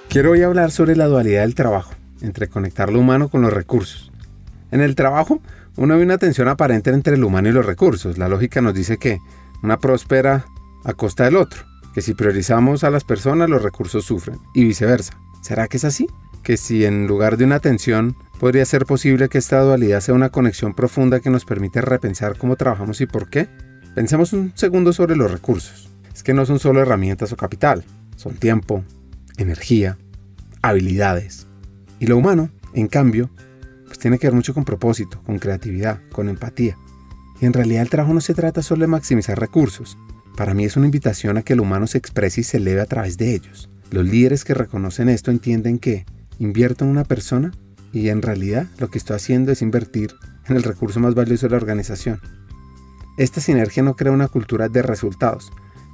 Quiero hoy hablar sobre la dualidad del trabajo, entre conectar lo humano con los recursos. En el trabajo, uno ve una tensión aparente entre lo humano y los recursos. La lógica nos dice que una prospera a costa del otro, que si priorizamos a las personas, los recursos sufren, y viceversa. ¿Será que es así? Que si en lugar de una tensión, podría ser posible que esta dualidad sea una conexión profunda que nos permite repensar cómo trabajamos y por qué. Pensemos un segundo sobre los recursos. Es que no son solo herramientas o capital, son tiempo, energía, habilidades. Y lo humano, en cambio, pues tiene que ver mucho con propósito, con creatividad, con empatía. Y en realidad el trabajo no se trata solo de maximizar recursos. Para mí es una invitación a que el humano se exprese y se eleve a través de ellos. Los líderes que reconocen esto entienden que invierto en una persona y en realidad lo que estoy haciendo es invertir en el recurso más valioso de la organización. Esta sinergia no crea una cultura de resultados,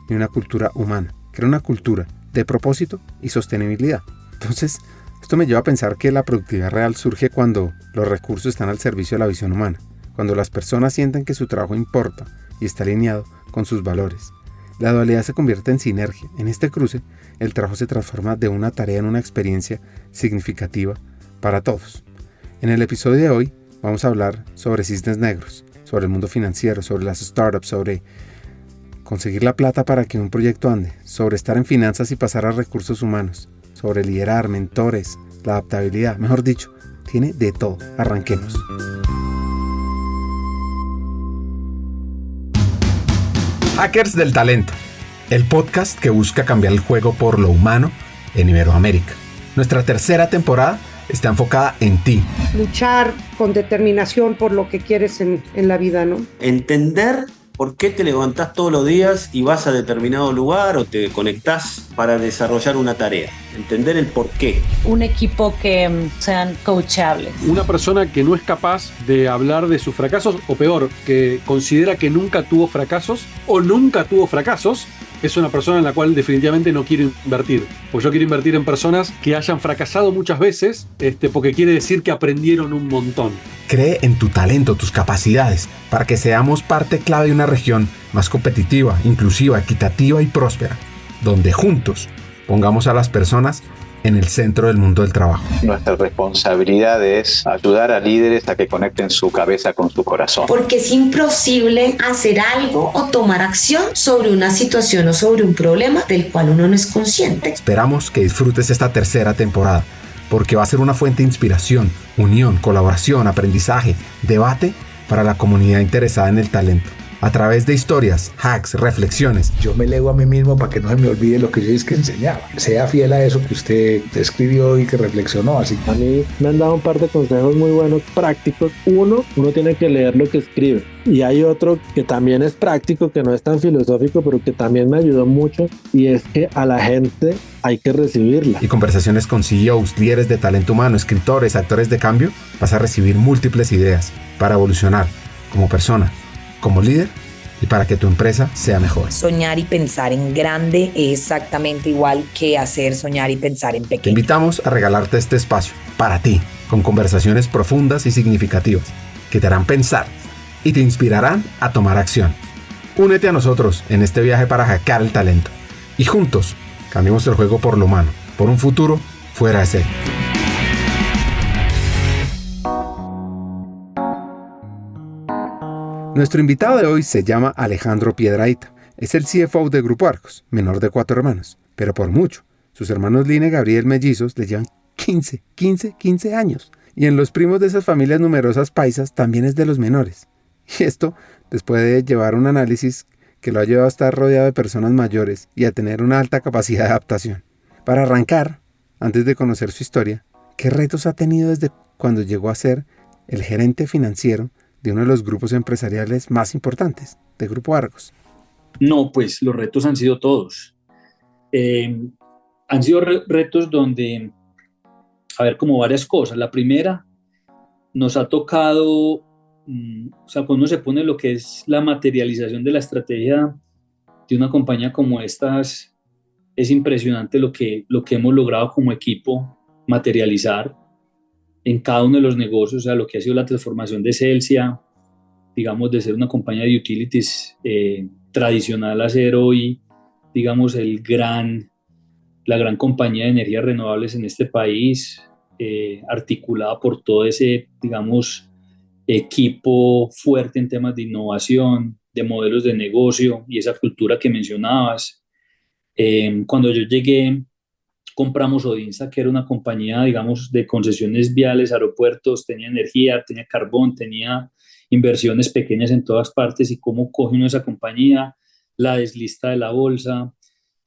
ni una cultura humana. Crea una cultura de propósito y sostenibilidad. Entonces, esto me lleva a pensar que la productividad real surge cuando los recursos están al servicio de la visión humana, cuando las personas sienten que su trabajo importa y está alineado con sus valores. La dualidad se convierte en sinergia. En este cruce, el trabajo se transforma de una tarea en una experiencia significativa para todos. En el episodio de hoy vamos a hablar sobre cisnes negros, sobre el mundo financiero, sobre las startups, sobre conseguir la plata para que un proyecto ande, sobre estar en finanzas y pasar a recursos humanos, sobre liderar, mentores, la adaptabilidad, mejor dicho, tiene de todo. Arranquemos. Hackers del Talento, el podcast que busca cambiar el juego por lo humano en Iberoamérica. Nuestra tercera temporada está enfocada en ti. Luchar con determinación por lo que quieres en la vida, ¿no? Entender por qué te levantás todos los días y vas a determinado lugar o te conectás para desarrollar una tarea. Entender el por qué. Un equipo que sean coachables. Una persona que no es capaz de hablar de sus fracasos, o peor, que considera que nunca tuvo fracasos o nunca tuvo fracasos, es una persona en la cual definitivamente no quiero invertir. Pues yo quiero invertir en personas que hayan fracasado muchas veces, porque quiere decir que aprendieron un montón. Cree en tu talento, tus capacidades, para que seamos parte clave de una región más competitiva, inclusiva, equitativa y próspera, donde juntos pongamos a las personas en el centro del mundo del trabajo. Nuestra responsabilidad es ayudar a líderes a que conecten su cabeza con su corazón. Porque es imposible hacer algo o tomar acción sobre una situación o sobre un problema del cual uno no es consciente. Esperamos que disfrutes esta tercera temporada, porque va a ser una fuente de inspiración, unión, colaboración, aprendizaje, debate para la comunidad interesada en el talento. A través de historias, hacks, reflexiones. Yo me leo a mí mismo para que no se me olvide lo que yo que enseñaba. Sea fiel a eso que usted escribió y que reflexionó. Así. A mí me han dado un par de consejos muy buenos, prácticos. Uno tiene que leer lo que escribe. Y hay otro que también es práctico, que no es tan filosófico, pero que también me ayudó mucho. Y es que a la gente hay que recibirla. Y conversaciones con CEOs, líderes de talento humano, escritores, actores de cambio, vas a recibir múltiples ideas para evolucionar como persona, como líder y para que tu empresa sea mejor. Soñar y pensar en grande es exactamente igual que hacer soñar y pensar en pequeño. Te invitamos a regalarte este espacio para ti, con conversaciones profundas y significativas que te harán pensar y te inspirarán a tomar acción. Únete a nosotros en este viaje para hackear el talento y juntos cambiemos el juego por lo humano, por un futuro fuera de serie. Nuestro invitado de hoy se llama Alejandro Piedrahita. Es el CFO de Grupo Arcos, menor de 4 hermanos, pero por mucho. Sus hermanos Lina y Gabriel mellizos le llevan 15 años. Y en los primos de esas familias numerosas paisas también es de los menores. Y esto después de llevar un análisis que lo ha llevado a estar rodeado de personas mayores y a tener una alta capacidad de adaptación. Para arrancar, antes de conocer su historia, ¿qué retos ha tenido desde cuando llegó a ser el gerente financiero de uno de los grupos empresariales más importantes, de Grupo Argos? No, pues los retos han sido todos. Han sido retos donde, como varias cosas. La primera, nos ha tocado, cuando uno se pone lo que es la materialización de la estrategia de una compañía como estas, es impresionante lo que hemos logrado como equipo materializar en cada uno de los negocios, lo que ha sido la transformación de Celsia, digamos, de ser una compañía de utilities tradicional a ser hoy, digamos, el gran la gran compañía de energías renovables en este país, articulada por todo ese, digamos, equipo fuerte en temas de innovación, de modelos de negocio y esa cultura que mencionabas. Cuando yo llegué, compramos Odinsa, que era una compañía, digamos, de concesiones viales, aeropuertos, tenía energía, tenía carbón, tenía inversiones pequeñas en todas partes. Y cómo coge uno esa compañía, la deslista de la bolsa,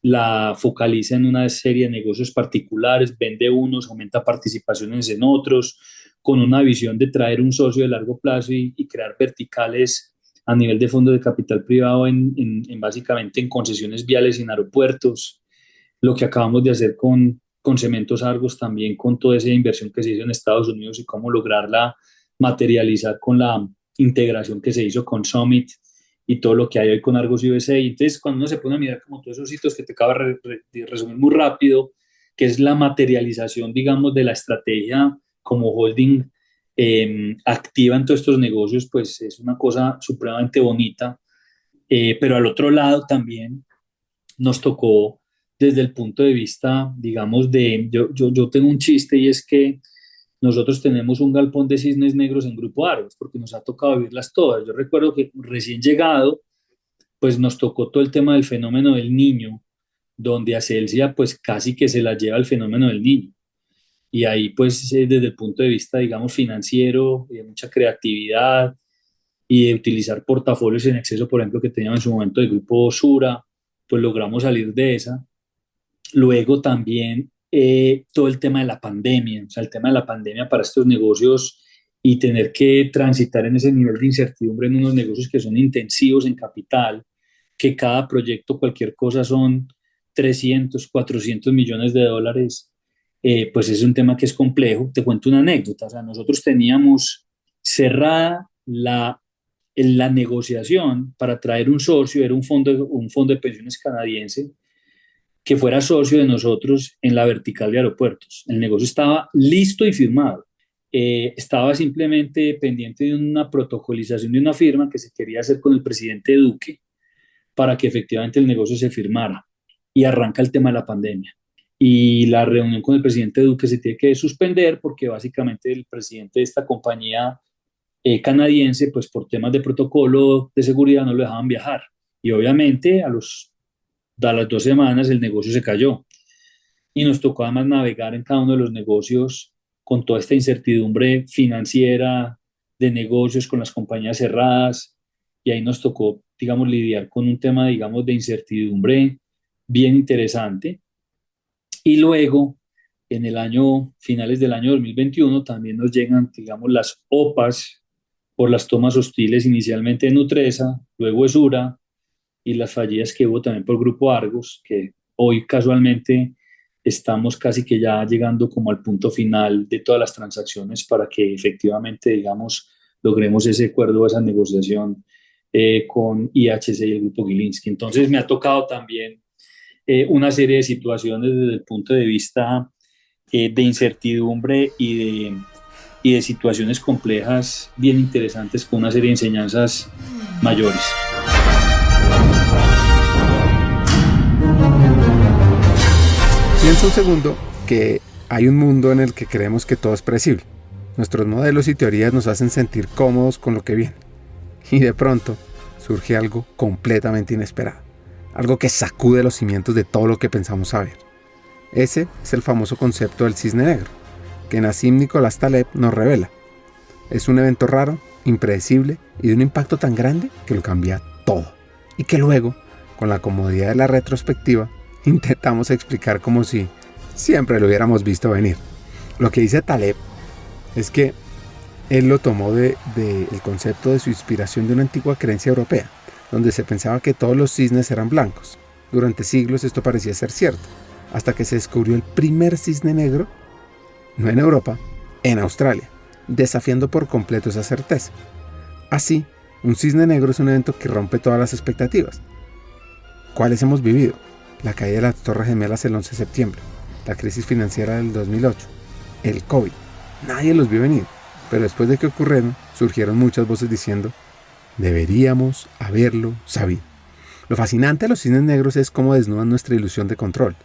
la focaliza en una serie de negocios particulares, vende unos, aumenta participaciones en otros, con una visión de traer un socio de largo plazo y crear verticales a nivel de fondos de capital privado básicamente en concesiones viales y en aeropuertos. Lo que acabamos de hacer con Cementos Argos también, con toda esa inversión que se hizo en Estados Unidos y cómo lograrla materializar con la integración que se hizo con Summit y todo lo que hay hoy con Argos USA. Y entonces, cuando uno se pone a mirar como todos esos hitos que te acabo de resumir muy rápido, que es la materialización, digamos, de la estrategia como holding activa en todos estos negocios, pues es una cosa supremamente bonita. Pero al otro lado también nos tocó desde el punto de vista, digamos, yo tengo un chiste, y es que nosotros tenemos un galpón de cisnes negros en Grupo Argos, porque nos ha tocado vivirlas todas. Yo recuerdo que recién llegado, pues nos tocó todo el tema del fenómeno del Niño, donde a Celsia pues casi que se la lleva el fenómeno del Niño. Y ahí pues desde el punto de vista, digamos, financiero, de mucha creatividad y de utilizar portafolios en exceso, por ejemplo, que teníamos en su momento el Grupo Sura, pues logramos salir de esa. Luego también todo el tema de la pandemia, o sea, el tema de la pandemia para estos negocios y tener que transitar en ese nivel de incertidumbre en unos negocios que son intensivos en capital, que cada proyecto, cualquier cosa, son 300, 400 millones de dólares, pues es un tema que es complejo. Te cuento una anécdota. O sea, nosotros teníamos cerrada la negociación para traer un socio, era un fondo de pensiones canadiense, que fuera socio de nosotros en la vertical de aeropuertos. El negocio estaba listo y firmado. Estaba simplemente pendiente de una protocolización de una firma que se quería hacer con el presidente Duque para que efectivamente el negocio se firmara. Y arranca el tema de la pandemia. Y la reunión con el presidente Duque se tiene que suspender porque básicamente el presidente de esta compañía canadiense, pues por temas de protocolo de seguridad no lo dejaban viajar. Y obviamente a las 2 semanas el negocio se cayó. Y nos tocó además navegar en cada uno de los negocios con toda esta incertidumbre financiera de negocios, con las compañías cerradas. Y ahí nos tocó, digamos, lidiar con un tema, digamos, de incertidumbre bien interesante. Y luego, finales del año 2021, también nos llegan, digamos, las OPAs por las tomas hostiles inicialmente de Nutresa, luego de Sura, y las fallidas que hubo también por Grupo Argos, que hoy casualmente estamos casi que ya llegando como al punto final de todas las transacciones para que efectivamente, digamos, logremos ese acuerdo, esa negociación con IHC y el Grupo Gilinski. Entonces me ha tocado también una serie de situaciones desde el punto de vista de incertidumbre y de situaciones complejas bien interesantes, con una serie de enseñanzas mayores. Piensa un segundo que hay un mundo en el que creemos que todo es predecible. Nuestros modelos y teorías nos hacen sentir cómodos con lo que viene. Y de pronto surge algo completamente inesperado. Algo que sacude los cimientos de todo lo que pensamos saber. Ese es el famoso concepto del cisne negro, que Nassim Nicolás Taleb nos revela. Es un evento raro, impredecible y de un impacto tan grande que lo cambia todo. Y que luego, con la comodidad de la retrospectiva, intentamos explicar como si siempre lo hubiéramos visto venir. Lo que dice Taleb es que él lo tomó del concepto de su inspiración de una antigua creencia europea, donde se pensaba que todos los cisnes eran blancos. Durante siglos esto parecía ser cierto, hasta que se descubrió el primer cisne negro, no en Europa, en Australia, desafiando por completo esa certeza. Así, un cisne negro es un evento que rompe todas las expectativas. ¿Cuáles hemos vivido? La caída de las Torres Gemelas el 11 de septiembre, la crisis financiera del 2008, el COVID. Nadie los vio venir, pero después de que ocurrieron, surgieron muchas voces diciendo: deberíamos haberlo sabido. Lo fascinante de los cisnes negros es cómo desnudan nuestra ilusión de control.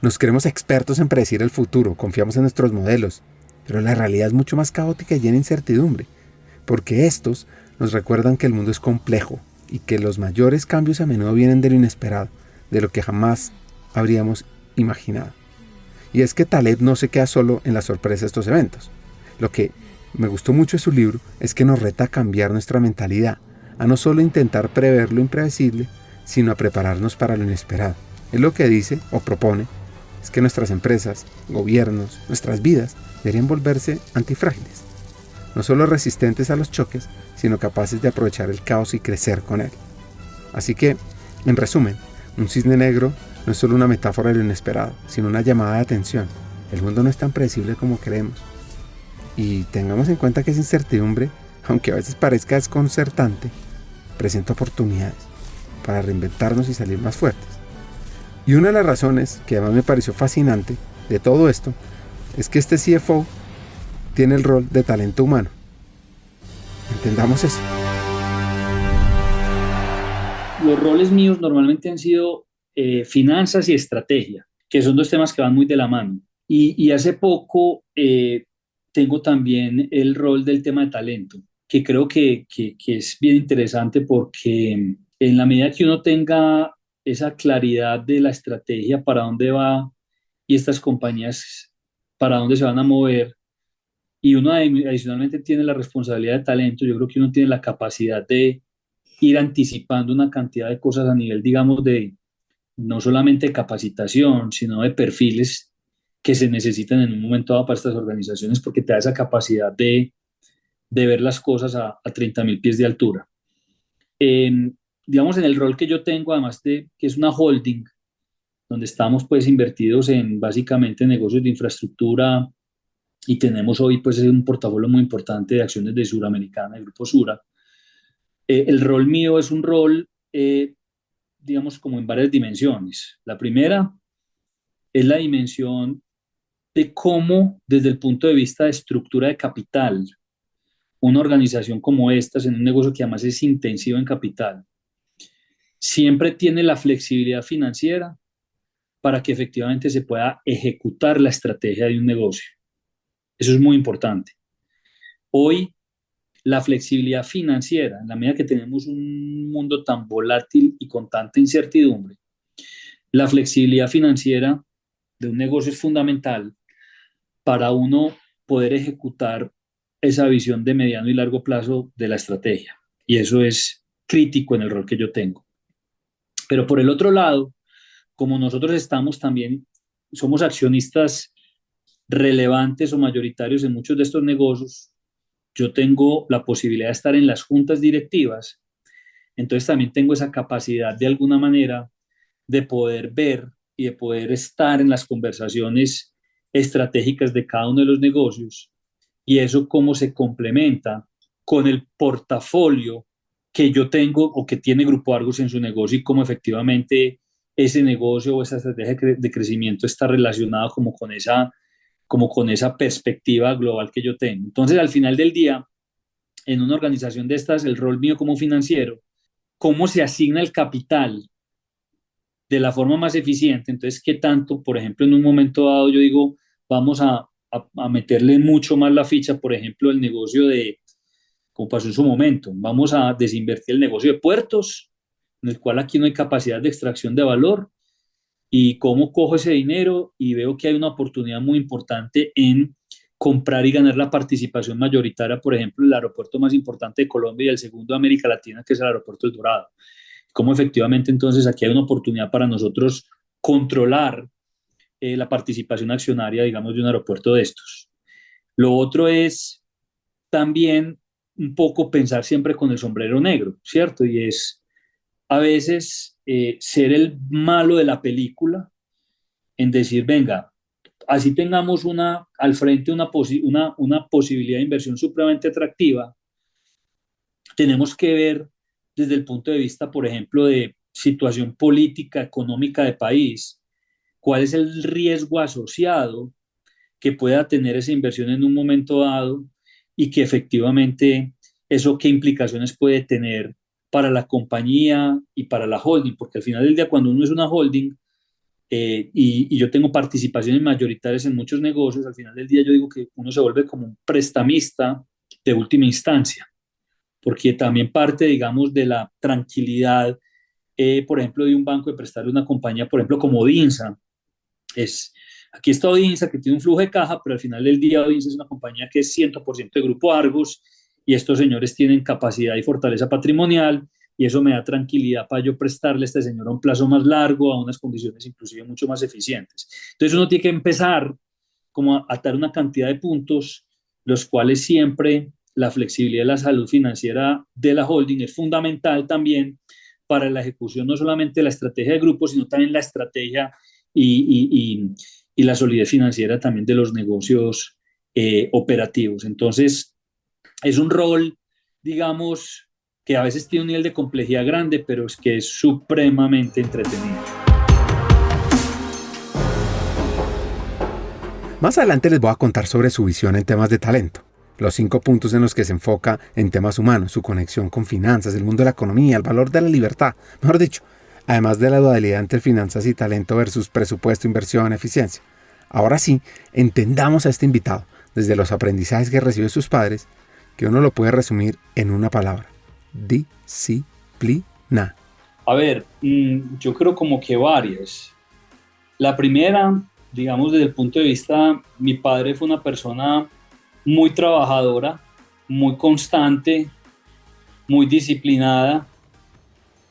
Nos creemos expertos en predecir el futuro, confiamos en nuestros modelos, pero la realidad es mucho más caótica y llena de incertidumbre, porque estos nos recuerdan que el mundo es complejo y que los mayores cambios a menudo vienen de lo inesperado, de lo que jamás habríamos imaginado. Y es que Taleb no se queda solo en la sorpresa de estos eventos. Lo que me gustó mucho de su libro es que nos reta a cambiar nuestra mentalidad, a no solo intentar prever lo impredecible, sino a prepararnos para lo inesperado. Él lo que dice o propone es que nuestras empresas, gobiernos, nuestras vidas deberían volverse antifrágiles, no solo resistentes a los choques, sino capaces de aprovechar el caos y crecer con él. Así que, en resumen, un cisne negro no es solo una metáfora de lo inesperado, sino una llamada de atención. El mundo no es tan predecible como creemos. Y tengamos en cuenta que esa incertidumbre, aunque a veces parezca desconcertante, presenta oportunidades para reinventarnos y salir más fuertes. Y una de las razones que además me pareció fascinante de todo esto es que este CFO tiene el rol de talento humano. Entendamos eso. Los roles míos normalmente han sido finanzas y estrategia, que son dos temas que van muy de la mano. Y hace poco tengo también el rol del tema de talento, que creo que es bien interesante porque en la medida que uno tenga esa claridad de la estrategia para dónde va y estas compañías para dónde se van a mover, y uno adicionalmente tiene la responsabilidad de talento, yo creo que uno tiene la capacidad de ir anticipando una cantidad de cosas a nivel, digamos, de no solamente capacitación, sino de perfiles que se necesitan en un momento dado para estas organizaciones, porque te da esa capacidad de ver las cosas a 30.000 pies de altura. Digamos, en el rol que yo tengo, además de que es una holding, donde estamos pues invertidos en básicamente negocios de infraestructura y tenemos hoy pues un portafolio muy importante de acciones de Suramericana, el Grupo Sura. El rol mío es un rol, digamos, como en varias dimensiones. La primera es la dimensión de cómo, desde el punto de vista de estructura de capital, una organización como esta, en un negocio que además es intensivo en capital, siempre tiene la flexibilidad financiera para que efectivamente se pueda ejecutar la estrategia de un negocio. Eso es muy importante. Hoy, la flexibilidad financiera, en la medida que tenemos un mundo tan volátil y con tanta incertidumbre, la flexibilidad financiera de un negocio es fundamental para uno poder ejecutar esa visión de mediano y largo plazo de la estrategia. Y eso es crítico en el rol que yo tengo. Pero por el otro lado, como nosotros estamos también, somos accionistas relevantes o mayoritarios en muchos de estos negocios, yo tengo la posibilidad de estar en las juntas directivas, entonces también tengo esa capacidad de alguna manera de poder ver y de poder estar en las conversaciones estratégicas de cada uno de los negocios, y eso cómo se complementa con el portafolio que yo tengo o que tiene Grupo Argos en su negocio, y cómo efectivamente ese negocio o esa estrategia de crecimiento está relacionado como con esa perspectiva global que yo tengo. Entonces, al final del día, en una organización de estas, el rol mío como financiero, cómo se asigna el capital de la forma más eficiente. Entonces, ¿qué tanto, por ejemplo, en un momento dado yo digo, vamos a meterle mucho más la ficha, por ejemplo, el negocio como pasó en su momento, vamos a desinvertir el negocio de puertos, en el cual aquí no hay capacidad de extracción de valor, y cómo cojo ese dinero y veo que hay una oportunidad muy importante en comprar y ganar la participación mayoritaria, por ejemplo, el aeropuerto más importante de Colombia y el segundo de América Latina, que es el aeropuerto El Dorado. Cómo efectivamente entonces aquí hay una oportunidad para nosotros controlar la participación accionaria, digamos, de un aeropuerto de estos. Lo otro es también un poco pensar siempre con el sombrero negro, ¿cierto? Y es a veces ser el malo de la película en decir, venga, así tengamos al frente una posibilidad de inversión supremamente atractiva, tenemos que ver desde el punto de vista, por ejemplo, de situación política, económica de país, cuál es el riesgo asociado que pueda tener esa inversión en un momento dado, y que efectivamente eso qué implicaciones puede tener para la compañía y para la holding, porque al final del día, cuando uno es una holding, y yo tengo participaciones mayoritarias en muchos negocios, al final del día yo digo que uno se vuelve como un prestamista de última instancia, porque también parte, digamos, de la tranquilidad, por ejemplo, de un banco de prestarle a una compañía, por ejemplo, como Odinsa. Aquí está Odinsa, que tiene un flujo de caja, pero al final del día Odinsa es una compañía que es 100% de Grupo Argos, y estos señores tienen capacidad y fortaleza patrimonial, y eso me da tranquilidad para yo prestarle a este señor a un plazo más largo, a unas condiciones inclusive mucho más eficientes. Entonces uno tiene que empezar como a atar una cantidad de puntos, los cuales siempre la flexibilidad de la salud financiera de la holding es fundamental también para la ejecución no solamente de la estrategia de grupo, sino también la estrategia y la solidez financiera también de los negocios operativos. Entonces, es un rol, digamos, que a veces tiene un nivel de complejidad grande, pero es que es supremamente entretenido. Más adelante les voy a contar sobre su visión en temas de talento, los 5 puntos en los que se enfoca en temas humanos, su conexión con finanzas, el mundo de la economía, el valor de la libertad, mejor dicho, además de la dualidad entre finanzas y talento versus presupuesto, inversión, eficiencia. Ahora sí, entendamos a este invitado desde los aprendizajes que recibe sus padres, que uno lo puede resumir en una palabra: disciplina. A ver, yo creo como que varias. La primera, digamos, desde el punto de vista, mi padre fue una persona muy trabajadora, muy constante, muy disciplinada,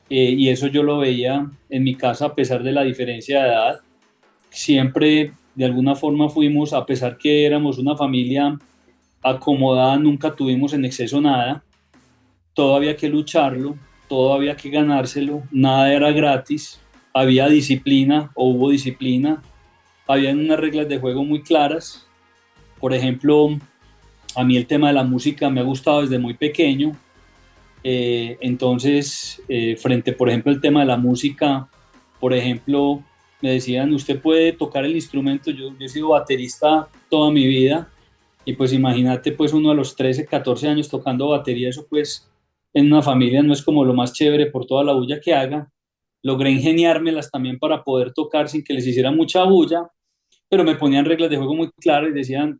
y eso yo lo veía en mi casa a pesar de la diferencia de edad. Siempre, de alguna forma, fuimos, a pesar que éramos una familia acomodada, nunca tuvimos en exceso nada. Todo había que lucharlo, todo había que ganárselo, nada era gratis. Había disciplina, o hubo disciplina, había unas reglas de juego muy claras. Por ejemplo, a mí el tema de la música me ha gustado desde muy pequeño. Entonces, frente, por ejemplo, al tema de la música, por ejemplo, me decían, usted puede tocar el instrumento. Yo he sido baterista toda mi vida, y pues imagínate, pues uno a los 13, 14 años tocando batería, eso pues en una familia no es como lo más chévere por toda la bulla que haga. Logré ingeniármelas también para poder tocar sin que les hiciera mucha bulla, pero me ponían reglas de juego muy claras y decían,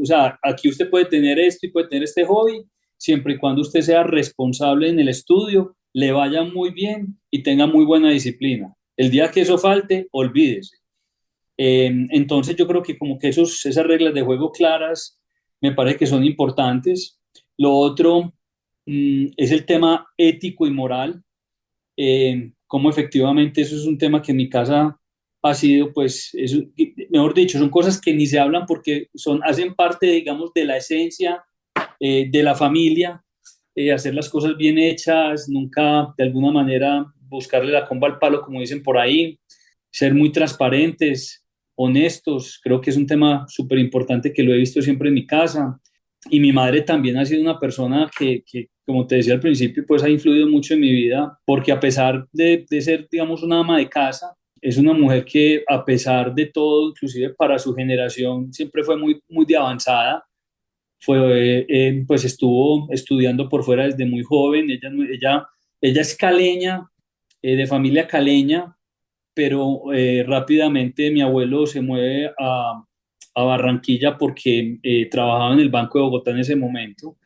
o sea, aquí usted puede tener esto y puede tener este hobby, siempre y cuando usted sea responsable en el estudio, le vaya muy bien y tenga muy buena disciplina. El día que eso falte, olvídese. Entonces yo creo que como que esas reglas de juego claras me parece que son importantes. Lo otro es el tema ético y moral, como efectivamente eso es un tema que en mi casa ha sido, pues, mejor dicho, son cosas que ni se hablan porque hacen parte, digamos, de la esencia de la familia, hacer las cosas bien hechas, nunca de alguna manera buscarle la comba al palo, como dicen por ahí, ser muy transparentes, honestos. Creo que es un tema súper importante que lo he visto siempre en mi casa. Y mi madre también ha sido una persona que, como te decía al principio, pues ha influido mucho en mi vida, porque a pesar de ser, digamos, una ama de casa, es una mujer que a pesar de todo, inclusive para su generación, siempre fue muy, muy de avanzada. Pues estuvo estudiando por fuera desde muy joven. Ella es caleña, de familia caleña, pero rápidamente mi abuelo se mueve a Barranquilla porque trabajaba en el Banco de Bogotá en ese momento,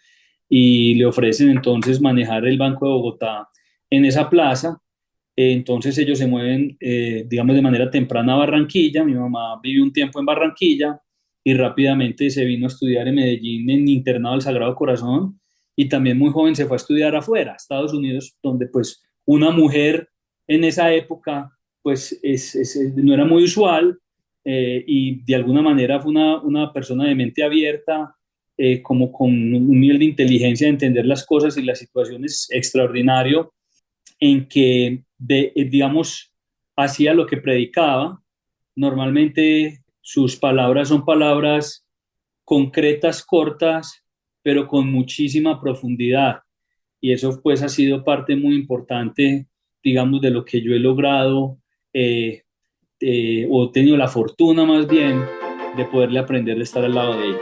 y le ofrecen entonces manejar el Banco de Bogotá en esa plaza. Entonces ellos se mueven, digamos, de manera temprana a Barranquilla. Mi mamá vivió un tiempo en Barranquilla y rápidamente se vino a estudiar en Medellín en internado del Sagrado Corazón, y también muy joven se fue a estudiar afuera, a Estados Unidos, donde pues una mujer en esa época pues no era muy usual, y de alguna manera fue una persona de mente abierta, como con un nivel de inteligencia de entender las cosas y las situaciones extraordinario, en que, digamos, hacía lo que predicaba. Normalmente sus palabras son palabras concretas, cortas, pero con muchísima profundidad, y eso pues ha sido parte muy importante, digamos, de lo que yo he logrado, o he tenido la fortuna más bien de poderle aprender, de estar al lado de ella.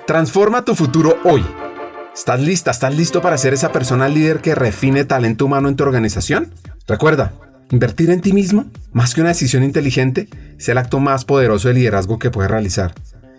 Transforma tu futuro hoy. ¿Estás lista? ¿Estás listo para ser esa persona líder que refine talento humano en tu organización? Recuerda, Invertir en ti mismo, más que una decisión inteligente, es el acto más poderoso de liderazgo que puedes realizar.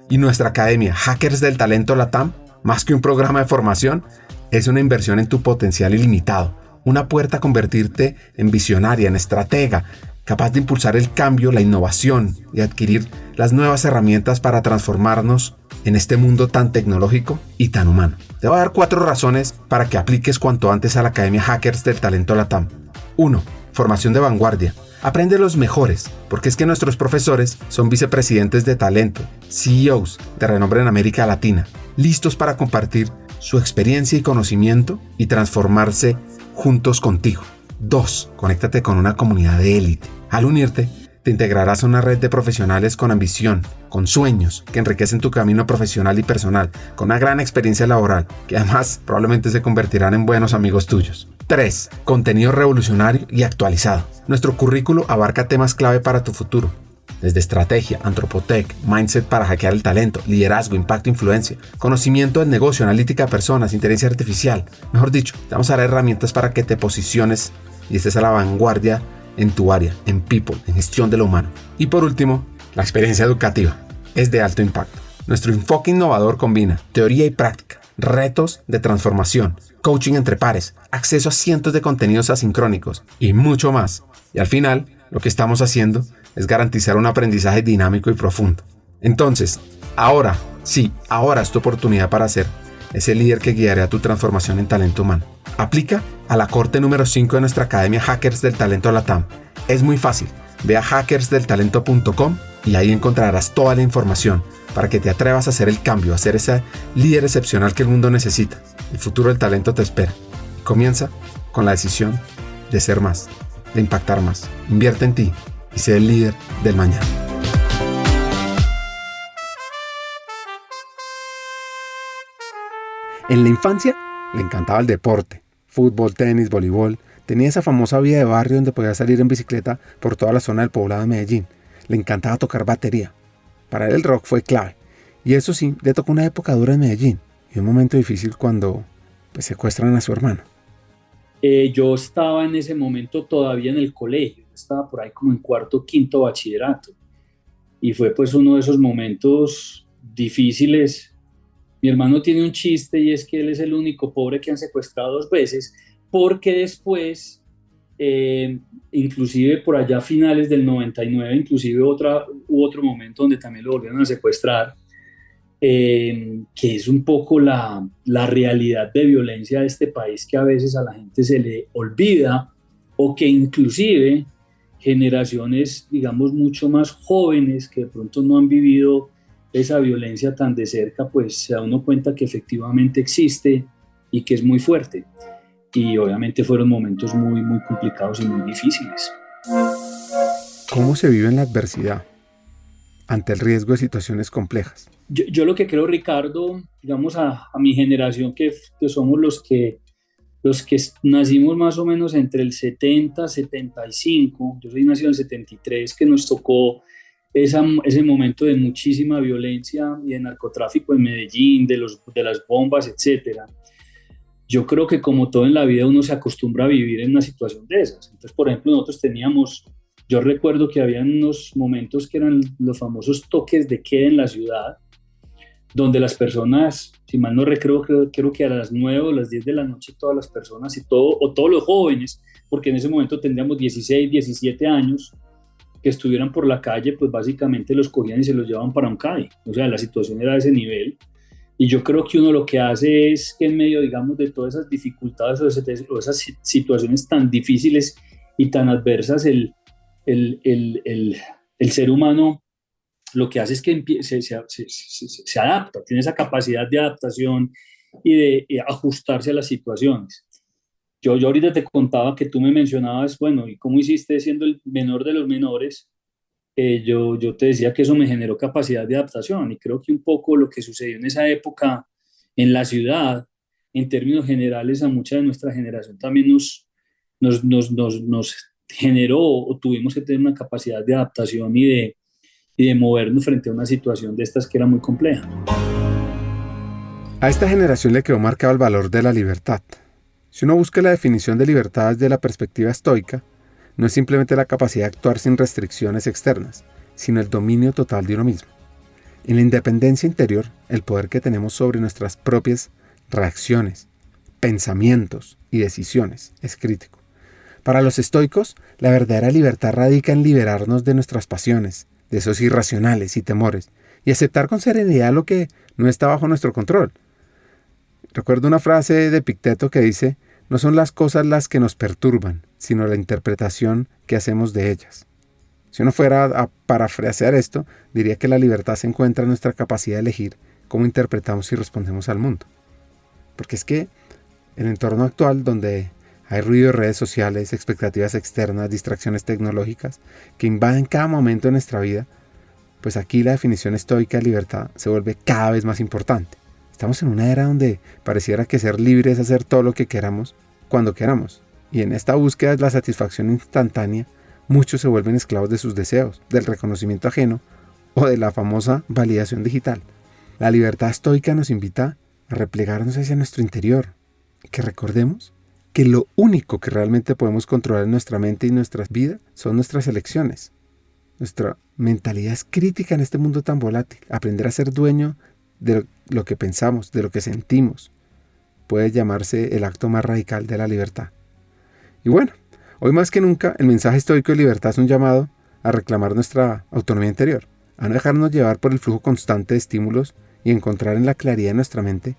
Y nuestra academia Hackers del Talento LATAM, más que un programa de formación, es una inversión en tu potencial ilimitado, una puerta a convertirte en visionaria, en estratega, capaz de impulsar el cambio, la innovación y adquirir las nuevas herramientas para transformarnos en este mundo tan tecnológico y tan humano. Te voy a dar 4 razones para que apliques cuanto antes a la Academia Hackers del Talento LATAM. 1. Formación de vanguardia. Aprende los mejores, porque es que nuestros profesores son vicepresidentes de talento, CEOs de renombre en América Latina, listos para compartir su experiencia y conocimiento y transformarse juntos contigo. 2. Conéctate con una comunidad de élite. Al unirte, te integrarás a una red de profesionales con ambición, con sueños, que enriquecen tu camino profesional y personal, con una gran experiencia laboral, que además probablemente se convertirán en buenos amigos tuyos. 3. Contenido revolucionario y actualizado. Nuestro currículo abarca temas clave para tu futuro, desde estrategia, antropotec, mindset para hackear el talento, liderazgo, impacto, influencia, conocimiento del negocio, analítica de personas, inteligencia artificial. Mejor dicho, te vamos a dar herramientas para que te posiciones y estés a la vanguardia en tu área, en people, en gestión de lo humano. Y por último, la experiencia educativa es de alto impacto. Nuestro enfoque innovador combina teoría y práctica, retos de transformación, coaching entre pares, acceso a cientos de contenidos asincrónicos y mucho más. Y al final, lo que estamos haciendo es garantizar un aprendizaje dinámico y profundo. Entonces, ahora es tu oportunidad para ser ese líder que guiará tu transformación en talento humano. Aplica a la corte número 5 de nuestra Academia Hackers del Talento LATAM. Es muy fácil. Ve a hackersdeltalento.com y ahí encontrarás toda la información para que te atrevas a hacer el cambio, a ser ese líder excepcional que el mundo necesita. El futuro del talento te espera. Y comienza con la decisión de ser más, de impactar más. Invierte en ti y sé el líder del mañana. En la infancia le encantaba el deporte, fútbol, tenis, voleibol. Tenía esa famosa vida de barrio donde podía salir en bicicleta por toda la zona del poblado de Medellín. Le encantaba tocar batería. Para él el rock fue clave. Y eso sí, le tocó una época dura en Medellín y un momento difícil cuando secuestran a su hermano. Yo estaba en ese momento todavía en el colegio, estaba por ahí como en 4º, 5º bachillerato. Y fue pues uno de esos momentos difíciles. Mi hermano tiene un chiste y es que él es el único pobre que han secuestrado 2 veces, porque después, inclusive por allá a finales del 99, inclusive hubo otro momento donde también lo volvieron a secuestrar, que es un poco la realidad de violencia de este país que a veces a la gente se le olvida, o que inclusive generaciones, digamos, mucho más jóvenes que de pronto no han vivido esa violencia tan de cerca, pues se da uno cuenta que efectivamente existe y que es muy fuerte. Y obviamente fueron momentos muy, muy complicados y muy difíciles. ¿Cómo se vive en la adversidad ante el riesgo de situaciones complejas? Yo lo que creo, Ricardo, digamos a mi generación, que somos los que nacimos más o menos entre el 70 y 75, yo soy nacido en el 73, que nos tocó ese momento de muchísima violencia y de narcotráfico en Medellín, de las bombas, etcétera. Yo creo que como todo en la vida uno se acostumbra a vivir en una situación de esas. Entonces, por ejemplo, yo recuerdo que había unos momentos que eran los famosos toques de queda en la ciudad, donde las personas, si mal no recuerdo, creo que a las 9 o las 10 de la noche todas las personas todos los jóvenes, porque en ese momento tendríamos 16, 17 años, que estuvieran por la calle, pues básicamente los cogían y se los llevaban para un CAI. O sea, la situación era de ese nivel. Y yo creo que uno lo que hace es que en medio, digamos, de todas esas dificultades o esas situaciones tan difíciles y tan adversas, el ser humano lo que hace es que se adapta, tiene esa capacidad de adaptación y de ajustarse a las situaciones. Yo ahorita te contaba que tú me mencionabas, bueno, ¿y cómo hiciste siendo el menor de los menores? Yo te decía que eso me generó capacidad de adaptación, y creo que un poco lo que sucedió en esa época en la ciudad, en términos generales, a mucha de nuestra generación también nos generó, o tuvimos que tener una capacidad de adaptación y de movernos frente a una situación de estas que era muy compleja. A esta generación le quedó marcado el valor de la libertad. Si uno busca la definición de libertad desde la perspectiva estoica, no es simplemente la capacidad de actuar sin restricciones externas, sino el dominio total de uno mismo. En la independencia interior, el poder que tenemos sobre nuestras propias reacciones, pensamientos y decisiones es crítico. Para los estoicos, la verdadera libertad radica en liberarnos de nuestras pasiones, de esos irracionales y temores, y aceptar con serenidad lo que no está bajo nuestro control. Recuerdo una frase de Epicteto que dice: no son las cosas las que nos perturban, sino la interpretación que hacemos de ellas. Si uno fuera a parafrasear esto, diría que la libertad se encuentra en nuestra capacidad de elegir cómo interpretamos y respondemos al mundo. Porque es que el entorno actual, donde hay ruido de redes sociales, expectativas externas, distracciones tecnológicas que invaden cada momento de nuestra vida, pues aquí la definición estoica de libertad se vuelve cada vez más importante. Estamos en una era donde pareciera que ser libre es hacer todo lo que queramos, cuando queramos. Y en esta búsqueda de la satisfacción instantánea, muchos se vuelven esclavos de sus deseos, del reconocimiento ajeno o de la famosa validación digital. La libertad estoica nos invita a replegarnos hacia nuestro interior, que recordemos que lo único que realmente podemos controlar en nuestra mente y nuestras vidas son nuestras elecciones. Nuestra mentalidad es crítica en este mundo tan volátil. Aprender a ser dueño de lo que pensamos, de lo que sentimos, puede llamarse el acto más radical de la libertad. Y bueno, hoy más que nunca, el mensaje estoico de libertad es un llamado a reclamar nuestra autonomía interior, a no dejarnos llevar por el flujo constante de estímulos y encontrar en la claridad de nuestra mente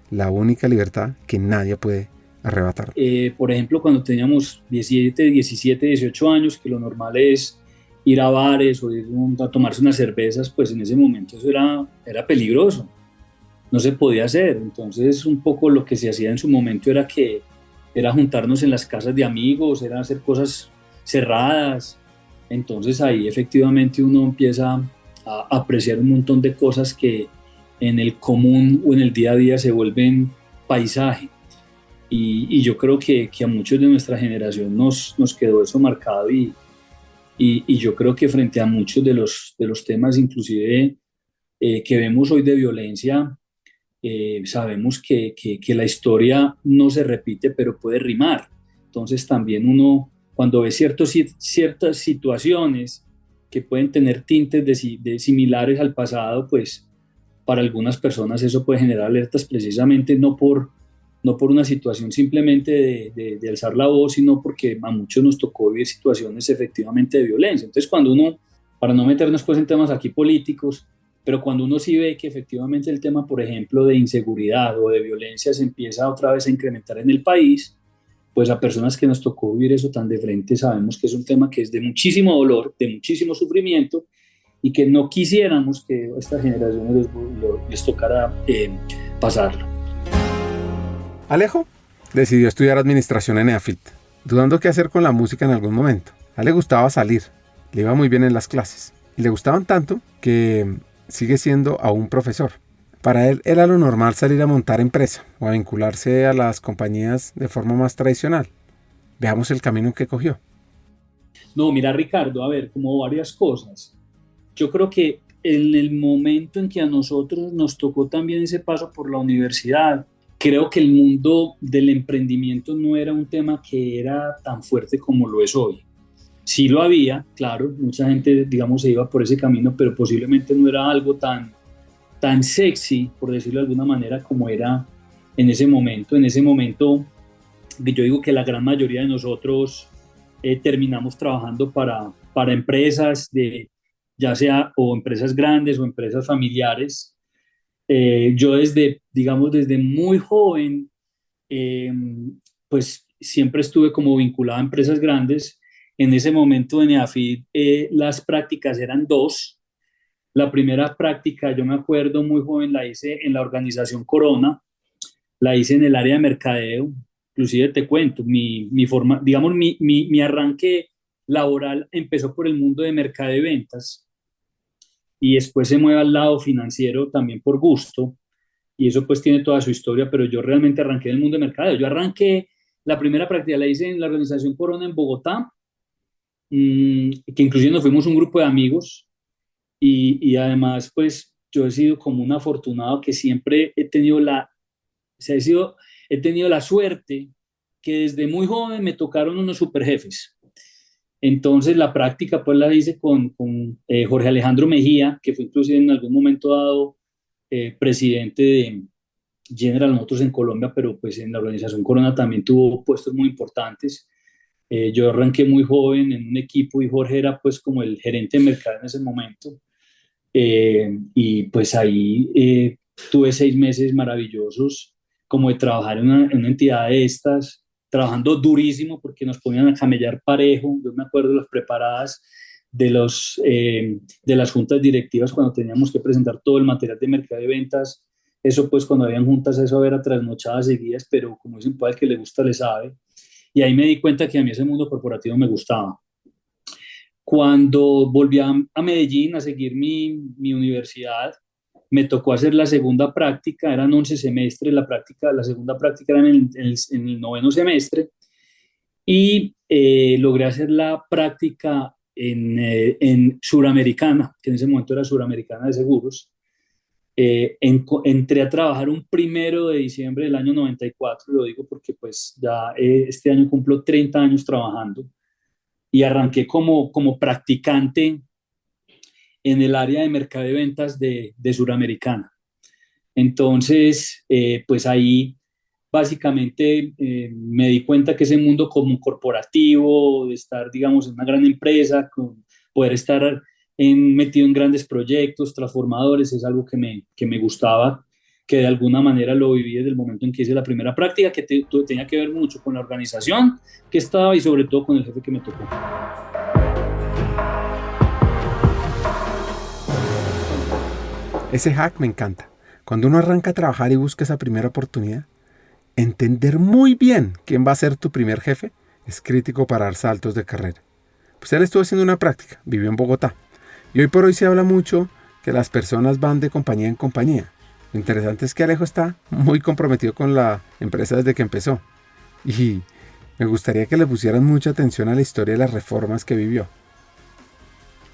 la única libertad que nadie puede arrebatar. Por ejemplo, cuando teníamos 17, 18 años, que lo normal es ir a bares o ir a tomarse unas cervezas, pues en ese momento eso era peligroso, no se podía hacer. Entonces un poco lo que se hacía en su momento era juntarnos en las casas de amigos, era hacer cosas cerradas. Entonces ahí efectivamente uno empieza a apreciar un montón de cosas que en el común o en el día a día se vuelven paisaje. Y yo creo que a muchos de nuestra generación nos quedó eso marcado y yo creo que frente a muchos de los temas inclusive que vemos hoy de violencia, sabemos que la historia no se repite, pero puede rimar. Entonces también uno, cuando ve ciertas situaciones que pueden tener tintes de similares al pasado, pues para algunas personas eso puede generar alertas precisamente no por una situación simplemente de alzar la voz, sino porque a muchos nos tocó vivir situaciones efectivamente de violencia. Entonces cuando uno, para no meternos pues en temas aquí políticos, pero cuando uno sí ve que efectivamente el tema, por ejemplo, de inseguridad o de violencia se empieza otra vez a incrementar en el país, pues a personas que nos tocó vivir eso tan de frente sabemos que es un tema que es de muchísimo dolor, de muchísimo sufrimiento y que no quisiéramos que a estas generaciones les tocara pasarlo. Alejo decidió estudiar administración en EAFIT, dudando qué hacer con la música en algún momento. A él le gustaba salir, le iba muy bien en las clases y le gustaban tanto que sigue siendo aún profesor. Para él era lo normal salir a montar empresa o a vincularse a las compañías de forma más tradicional. Veamos el camino que cogió. No, mira Ricardo, a ver, como varias cosas. Yo creo que en el momento en que a nosotros nos tocó también ese paso por la universidad, creo que el mundo del emprendimiento no era un tema que era tan fuerte como lo es hoy. Sí lo había, claro, mucha gente, digamos, se iba por ese camino, pero posiblemente no era algo tan sexy, por decirlo de alguna manera, como era en ese momento. En ese momento, yo digo que la gran mayoría de nosotros terminamos trabajando para empresas, ya sea o empresas grandes o empresas familiares. Yo desde muy joven, pues siempre estuve como vinculado a empresas grandes. En ese momento en EAFIT las prácticas eran dos. La primera práctica, yo me acuerdo muy joven, la hice en la organización Corona, la hice en el área de mercadeo. Inclusive te cuento, mi arranque laboral empezó por el mundo de mercadeo y ventas y después se mueve al lado financiero también por gusto, y eso pues tiene toda su historia, pero yo realmente arranqué en el mundo de mercadeo. Yo arranqué, la primera práctica la hice en la organización Corona en Bogotá, que inclusive nos fuimos un grupo de amigos, y además pues yo he sido como un afortunado que siempre he tenido la suerte que desde muy joven me tocaron unos super jefes. Entonces la práctica pues la hice con Jorge Alejandro Mejía, que fue inclusive en algún momento dado presidente de General Motors en Colombia, pero pues en la organización Corona también tuvo puestos muy importantes. Yo arranqué muy joven en un equipo y Jorge era pues como el gerente de mercado en ese momento. Y pues ahí tuve 6 meses maravillosos como de trabajar en una entidad de estas, trabajando durísimo porque nos ponían a camellar parejo. Yo me acuerdo de las preparadas de las juntas directivas cuando teníamos que presentar todo el material de mercado y ventas. Eso pues cuando habían juntas, eso era trasnochadas seguidas, pero como dicen, pues al que le gusta le sabe. Y ahí me di cuenta que a mí ese mundo corporativo me gustaba. Cuando volví a Medellín a seguir mi universidad, me tocó hacer la segunda práctica, eran 11 semestres, la segunda práctica era en el noveno semestre, y logré hacer la práctica en Suramericana, que en ese momento era Suramericana de Seguros. Entré a trabajar un 1 de diciembre del año 94, lo digo porque pues ya este año cumplo 30 años trabajando, y arranqué como practicante en el área de mercado y ventas de Suramericana. Entonces, pues ahí básicamente me di cuenta que ese mundo como corporativo, de estar, digamos, en una gran empresa, poder estar metido en grandes proyectos transformadores, es algo que me gustaba, que de alguna manera lo viví desde el momento en que hice la primera práctica, que tenía que ver mucho con la organización que estaba y sobre todo con el jefe que me tocó. Ese hack me encanta. Cuando uno arranca a trabajar y busca esa primera oportunidad, entender muy bien quién va a ser tu primer jefe es crítico para dar saltos de carrera. Pues él estuvo haciendo una práctica, vivió en Bogotá. Y hoy por hoy se habla mucho que las personas van de compañía en compañía. Lo interesante es que Alejo está muy comprometido con la empresa desde que empezó. Y me gustaría que le pusieran mucha atención a la historia de las reformas que vivió.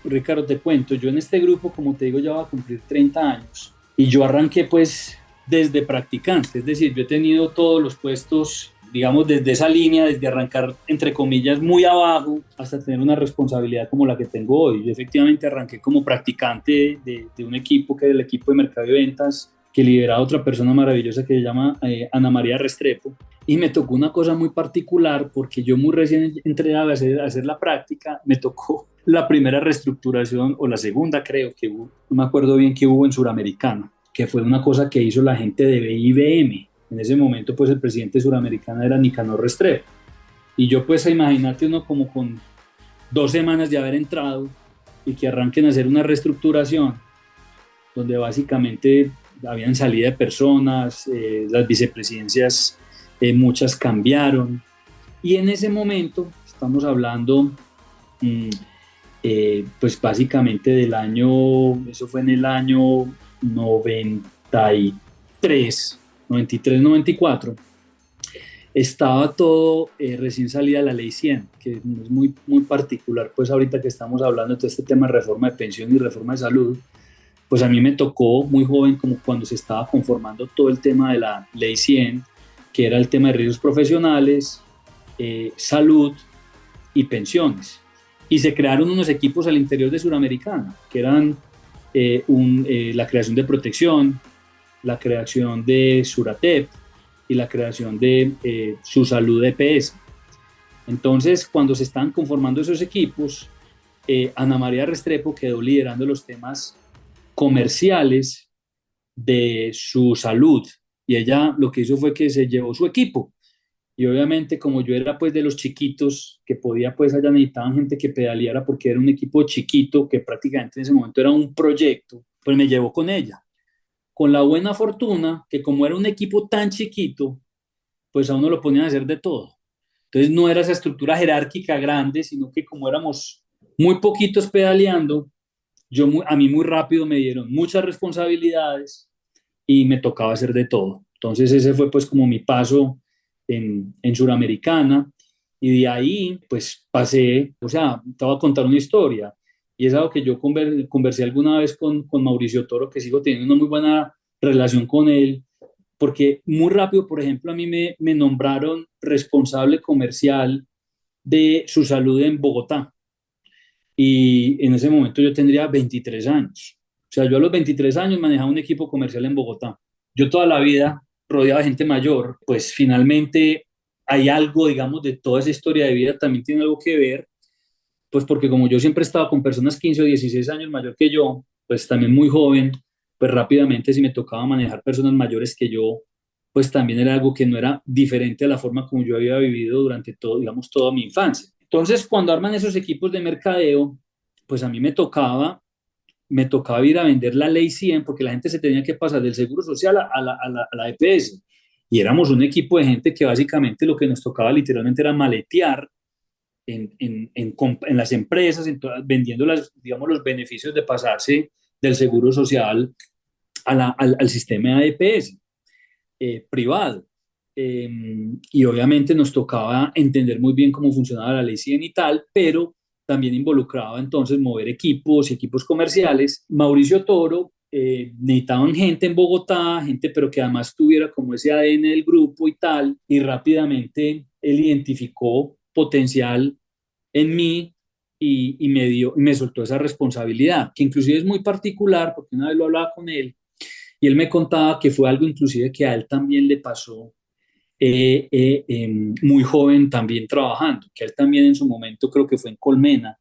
Ricardo, te cuento, yo en este grupo, como te digo, ya voy a cumplir 30 años. Y yo arranqué pues desde practicante, es decir, yo he tenido todos los puestos, digamos, desde esa línea, desde arrancar, entre comillas, muy abajo, hasta tener una responsabilidad como la que tengo hoy. Yo efectivamente arranqué como practicante de un equipo, que era el equipo de mercado y ventas, que lideraba otra persona maravillosa que se llama Ana María Restrepo. Y me tocó una cosa muy particular, porque yo muy recién entré a hacer la práctica, me tocó la primera reestructuración, o la segunda creo que hubo, no me acuerdo bien, que hubo en Suramericana, que fue una cosa que hizo la gente de BIBM. En ese momento pues el presidente de Suramericana era Nicanor Restrepo. Y yo pues imagínate uno como con 2 semanas de haber entrado y que arranquen a hacer una reestructuración donde básicamente habían salida de personas, las vicepresidencias muchas cambiaron, y en ese momento estamos hablando pues básicamente del año, eso fue en el año 93, 94, estaba todo recién salida la ley 100, que es muy, muy particular, pues ahorita que estamos hablando de todo este tema de reforma de pensión y reforma de salud. Pues a mí me tocó muy joven, como cuando se estaba conformando todo el tema de la ley 100, que era el tema de riesgos profesionales, salud y pensiones. Y se crearon unos equipos al interior de Suramericana, que eran la creación de protección, la creación de Suratep y la creación de su salud EPS. Entonces, cuando se estaban conformando esos equipos, Ana María Restrepo quedó liderando los temas comerciales de su salud, y ella lo que hizo fue que se llevó su equipo. Y obviamente, como yo era pues de los chiquitos que podía, pues allá necesitaban gente que pedaleara porque era un equipo chiquito que prácticamente en ese momento era un proyecto, pues me llevó con ella, con la buena fortuna que como era un equipo tan chiquito, pues a uno lo ponían a hacer de todo. Entonces no era esa estructura jerárquica grande, sino que como éramos muy poquitos pedaleando, a mí muy rápido me dieron muchas responsabilidades y me tocaba hacer de todo. Entonces ese fue pues como mi paso en Suramericana, y de ahí pues pasé, o sea, te voy a contar una historia, y es algo que yo conversé alguna vez con Mauricio Toro, que sigo teniendo una muy buena relación con él, porque muy rápido, por ejemplo, a mí me nombraron responsable comercial de su salud en Bogotá. y en ese momento yo tendría 23 años. O sea, yo a los 23 años manejaba un equipo comercial en Bogotá. Yo toda la vida rodeado de gente mayor, pues finalmente hay algo, digamos, de toda esa historia de vida también tiene algo que ver, pues porque como yo siempre he estado con personas 15 o 16 años mayor que yo, pues también muy joven, pues rápidamente si me tocaba manejar personas mayores que yo, pues también era algo que no era diferente a la forma como yo había vivido durante todo, digamos, toda mi infancia. Entonces, cuando arman esos equipos de mercadeo, pues a mí me tocaba ir a vender la ley 100 porque la gente se tenía que pasar del seguro social a la EPS. Y éramos un equipo de gente que básicamente lo que nos tocaba literalmente era maletear en las empresas, vendiendo digamos, los beneficios de pasarse del seguro social al sistema de EPS privado. Y obviamente nos tocaba entender muy bien cómo funcionaba la ley 100 y tal, pero también involucraba entonces mover equipos comerciales. Mauricio Toro necesitaban gente en Bogotá, gente pero que además tuviera como ese ADN del grupo y tal, y rápidamente él identificó potencial en mí y me soltó esa responsabilidad, que inclusive es muy particular porque una vez lo hablaba con él y él me contaba que fue algo inclusive que a él también le pasó muy joven también trabajando, que él también en su momento creo que fue en Colmena,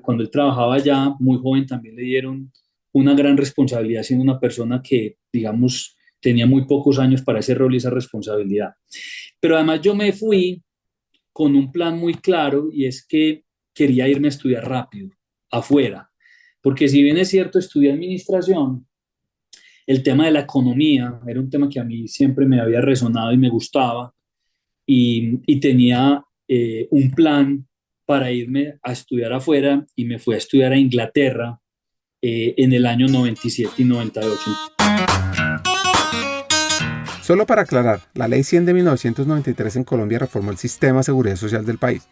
cuando él trabajaba allá, muy joven también le dieron una gran responsabilidad siendo una persona que, digamos, tenía muy pocos años para ese rol y esa responsabilidad. Pero además yo me fui con un plan muy claro y es que quería irme a estudiar rápido, afuera, porque si bien es cierto, estudié administración, el tema de la economía era un tema que a mí siempre me había resonado y me gustaba y tenía un plan para irme a estudiar afuera y me fui a estudiar a Inglaterra en el año 97 y 98. Solo para aclarar, la Ley 100 de 1993 en Colombia reformó el sistema de seguridad social del país.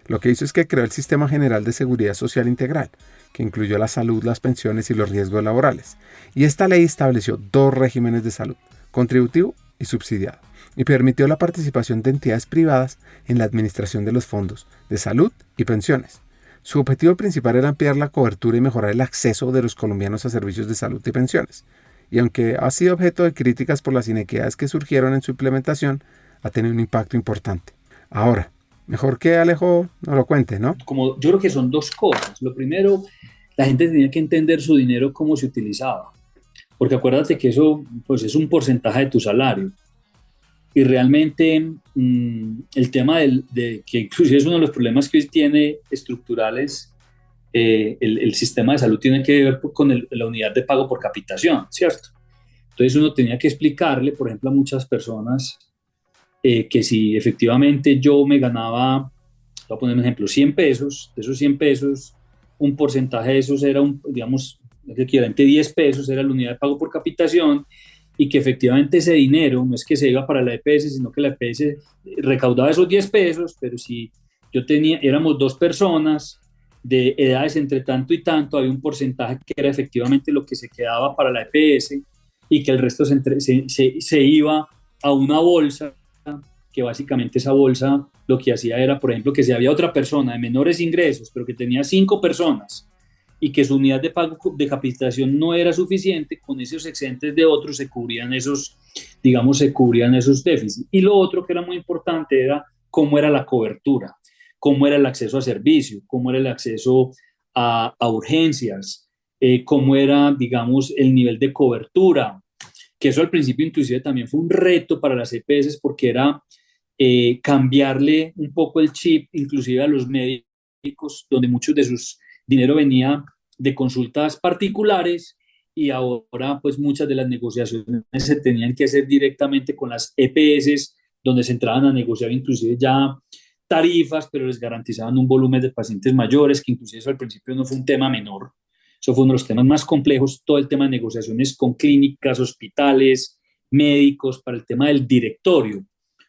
Lo que hizo es que creó el Sistema General de Seguridad Social Integral, que incluyó la salud, las pensiones y los riesgos laborales. Y esta ley estableció dos regímenes de salud, contributivo y subsidiado, y permitió la participación de entidades privadas en la administración de los fondos de salud y pensiones. Su objetivo principal era ampliar la cobertura y mejorar el acceso de los colombianos a servicios de salud y pensiones. Y aunque ha sido objeto de críticas por las inequidades que surgieron en su implementación, ha tenido un impacto importante. Ahora, mejor que Alejo nos lo cuente, ¿no? Como yo creo que son dos cosas. Lo primero, la gente tenía que entender su dinero, cómo se utilizaba. Porque acuérdate que eso pues, es un porcentaje de tu salario. Y realmente el tema que inclusive es uno de los problemas que hoy tiene estructurales, el sistema de salud tiene que ver con la unidad de pago por capitación, ¿cierto? Entonces uno tenía que explicarle, por ejemplo, a muchas personas que si efectivamente yo me ganaba, voy a poner un ejemplo, 100 pesos, de esos 100 pesos, un porcentaje de esos era, digamos, el equivalente a 10 pesos, era la unidad de pago por capitación, y que efectivamente ese dinero no es que se iba para la EPS, sino que la EPS recaudaba esos 10 pesos, pero si éramos dos personas de edades entre tanto y tanto, había un porcentaje que era efectivamente lo que se quedaba para la EPS y que el resto se iba a una bolsa, que básicamente esa bolsa lo que hacía era, por ejemplo, que si había otra persona de menores ingresos, pero que tenía 5 personas y que su unidad de pago de capitación no era suficiente, con esos excedentes de otros se cubrían esos déficits. Y lo otro que era muy importante era cómo era la cobertura, cómo era el acceso a servicio, cómo era el acceso a urgencias, cómo era, digamos, el nivel de cobertura, que eso al principio inclusive también fue un reto para las EPS porque era cambiarle un poco el chip, inclusive a los médicos, donde muchos de sus dinero venía de consultas particulares y ahora pues muchas de las negociaciones se tenían que hacer directamente con las EPS, donde se entraban a negociar inclusive ya tarifas, pero les garantizaban un volumen de pacientes mayores, que inclusive eso al principio no fue un tema menor. Eso fue uno de los temas más complejos, todo el tema de negociaciones con clínicas, hospitales, médicos, para el tema del directorio,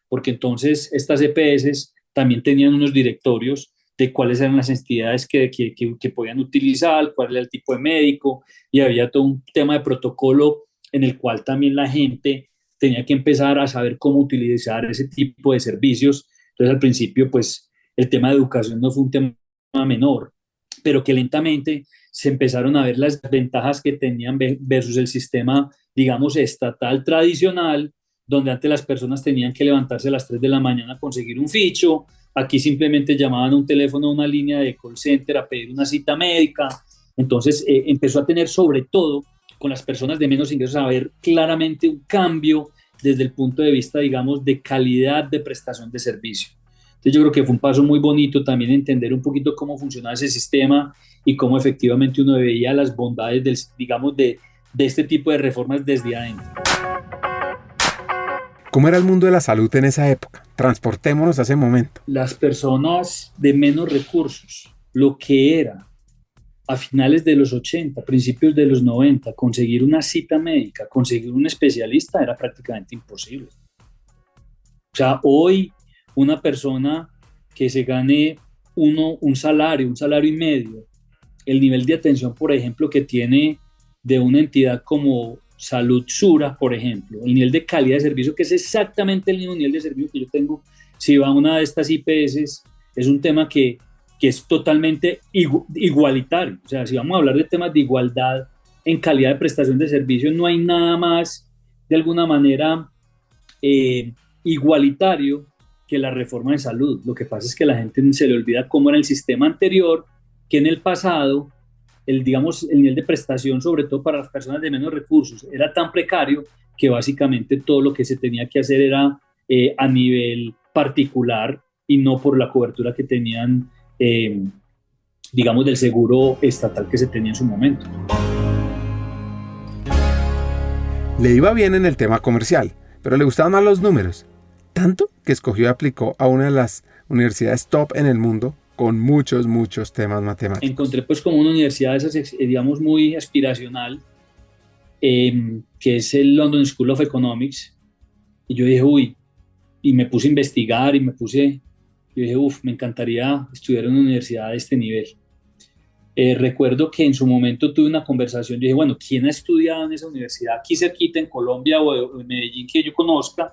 porque entonces estas EPS también tenían unos directorios de cuáles eran las entidades que podían utilizar, cuál era el tipo de médico, y había todo un tema de protocolo en el cual también la gente tenía que empezar a saber cómo utilizar ese tipo de servicios. Entonces al principio pues el tema de educación no fue un tema menor. pero que lentamente se empezaron a ver las ventajas que tenían versus el sistema, digamos, estatal tradicional, donde antes las personas tenían que levantarse a las 3 de la mañana a conseguir un ficho. Aquí simplemente llamaban a un teléfono, a una línea de call center a pedir una cita médica. Entonces empezó a tener, sobre todo con las personas de menos ingresos, a ver claramente un cambio desde el punto de vista, digamos, de calidad de prestación de servicio. Entonces yo creo que fue un paso muy bonito también entender un poquito cómo funcionaba ese sistema y cómo efectivamente uno veía las bondades, digamos, de este tipo de reformas desde adentro. ¿Cómo era el mundo de la salud en esa época? Transportémonos a ese momento. Las personas de menos recursos, lo que era a finales de los 80, principios de los 90, conseguir una cita médica, conseguir un especialista era prácticamente imposible. O sea, hoy una persona que se gane un salario y medio, el nivel de atención, por ejemplo, que tiene de una entidad como Salud Sura, por ejemplo, el nivel de calidad de servicio, que es exactamente el mismo nivel de servicio que yo tengo si va a una de estas IPS, es un tema que es totalmente igualitario. O sea, si vamos a hablar de temas de igualdad en calidad de prestación de servicio, no hay nada más, de alguna manera, igualitario que la reforma de salud. Lo que pasa es que la gente se le olvida cómo era el sistema anterior, que en el pasado el nivel de prestación, sobre todo para las personas de menos recursos, era tan precario que básicamente todo lo que se tenía que hacer era a nivel particular y no por la cobertura que tenían, digamos, del seguro estatal que se tenía en su momento. Le iba bien en el tema comercial, pero le gustaban más los números, tanto que escogió y aplicó a una de las universidades top en el mundo, con muchos temas matemáticos. Encontré pues como una universidad de esas, digamos, muy aspiracional, que es el London School of Economics, y yo dije, uy, y me puse a investigar y yo dije, me encantaría estudiar en una universidad de este nivel. Recuerdo que en su momento tuve una conversación, yo dije, bueno, ¿quién ha estudiado en esa universidad aquí cerquita en Colombia o en Medellín que yo conozca?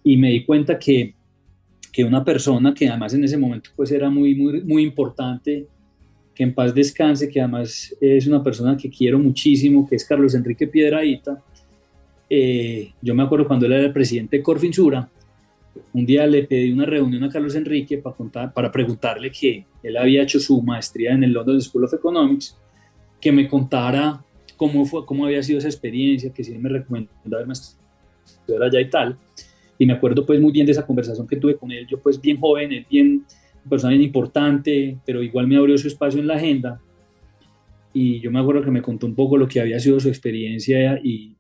Y me di cuenta que una persona que además en ese momento pues era muy importante, que en paz descanse, que además es una persona que quiero muchísimo, que es Carlos Enrique Piedrahita. Yo me acuerdo cuando él era el presidente de Corfinsura, un día le pedí una reunión a Carlos Enrique para preguntarle, que él había hecho su maestría en el London School of Economics, que me contara cómo había sido esa experiencia, que si él me recomendaba irme a estudiar allá y tal. Y me acuerdo pues muy bien de esa conversación que tuve con él, yo pues bien joven, él una persona bien importante, pero igual me abrió su espacio en la agenda. Y yo me acuerdo que me contó un poco lo que había sido su experiencia y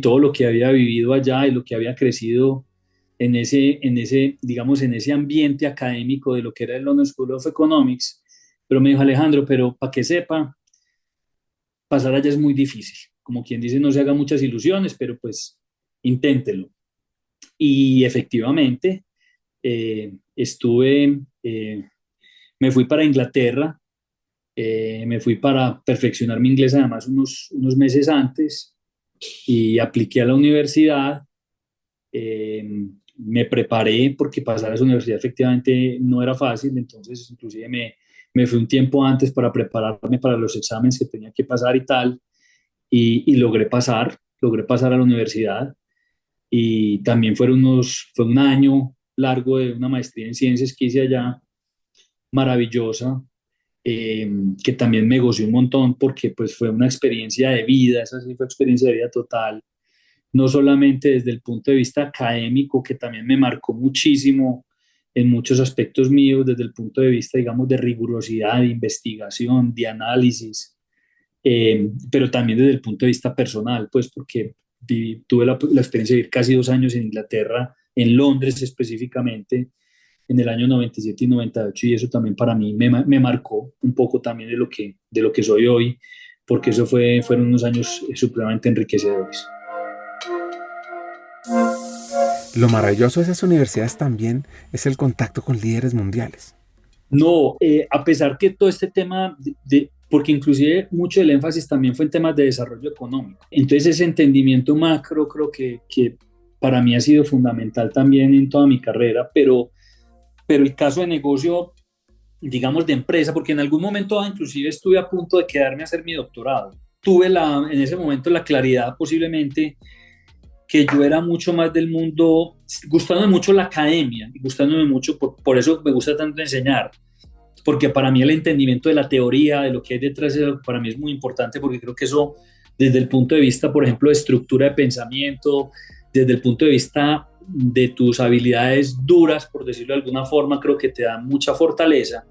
todo lo que había vivido allá y lo que había crecido en ese ambiente académico de lo que era el London School of Economics. Pero me dijo, Alejandro, pero para que sepa, pasar allá es muy difícil. Como quien dice, no se haga muchas ilusiones, pero pues inténtelo. Y efectivamente me fui para Inglaterra, me fui para perfeccionar mi inglés además unos meses antes, y apliqué a la universidad. Me preparé porque pasar a esa universidad efectivamente no era fácil, entonces inclusive me fui un tiempo antes para prepararme para los exámenes que tenía que pasar y tal, y logré pasar a la universidad. Y también fue un año largo de una maestría en ciencias que hice allá, maravillosa, que también me gocé un montón porque pues fue una experiencia de vida, esa sí fue experiencia de vida total, no solamente desde el punto de vista académico, que también me marcó muchísimo en muchos aspectos míos, desde el punto de vista, digamos, de rigurosidad, de investigación, de análisis, pero también desde el punto de vista personal, pues porque tuve la experiencia de vivir casi 2 años en Inglaterra, en Londres específicamente, en el año 97 y 98, y eso también para mí me marcó un poco también de lo que soy hoy, porque eso fueron unos años supremamente enriquecedores. Lo maravilloso de esas universidades también es el contacto con líderes mundiales. No, a pesar que todo este tema porque inclusive mucho del énfasis también fue en temas de desarrollo económico. Entonces ese entendimiento macro creo que para mí ha sido fundamental también en toda mi carrera, pero el caso de negocio digamos, de empresa, porque en algún momento inclusive estuve a punto de quedarme a hacer mi doctorado. Tuve en ese momento la claridad posiblemente que yo era mucho más del mundo, gustándome mucho la academia, y gustándome mucho, por eso me gusta tanto enseñar, porque para mí el entendimiento de la teoría, de lo que hay detrás, para mí es muy importante, porque creo que eso, desde el punto de vista, por ejemplo, de estructura de pensamiento, desde el punto de vista de tus habilidades duras, por decirlo de alguna forma, creo que te da mucha fortaleza.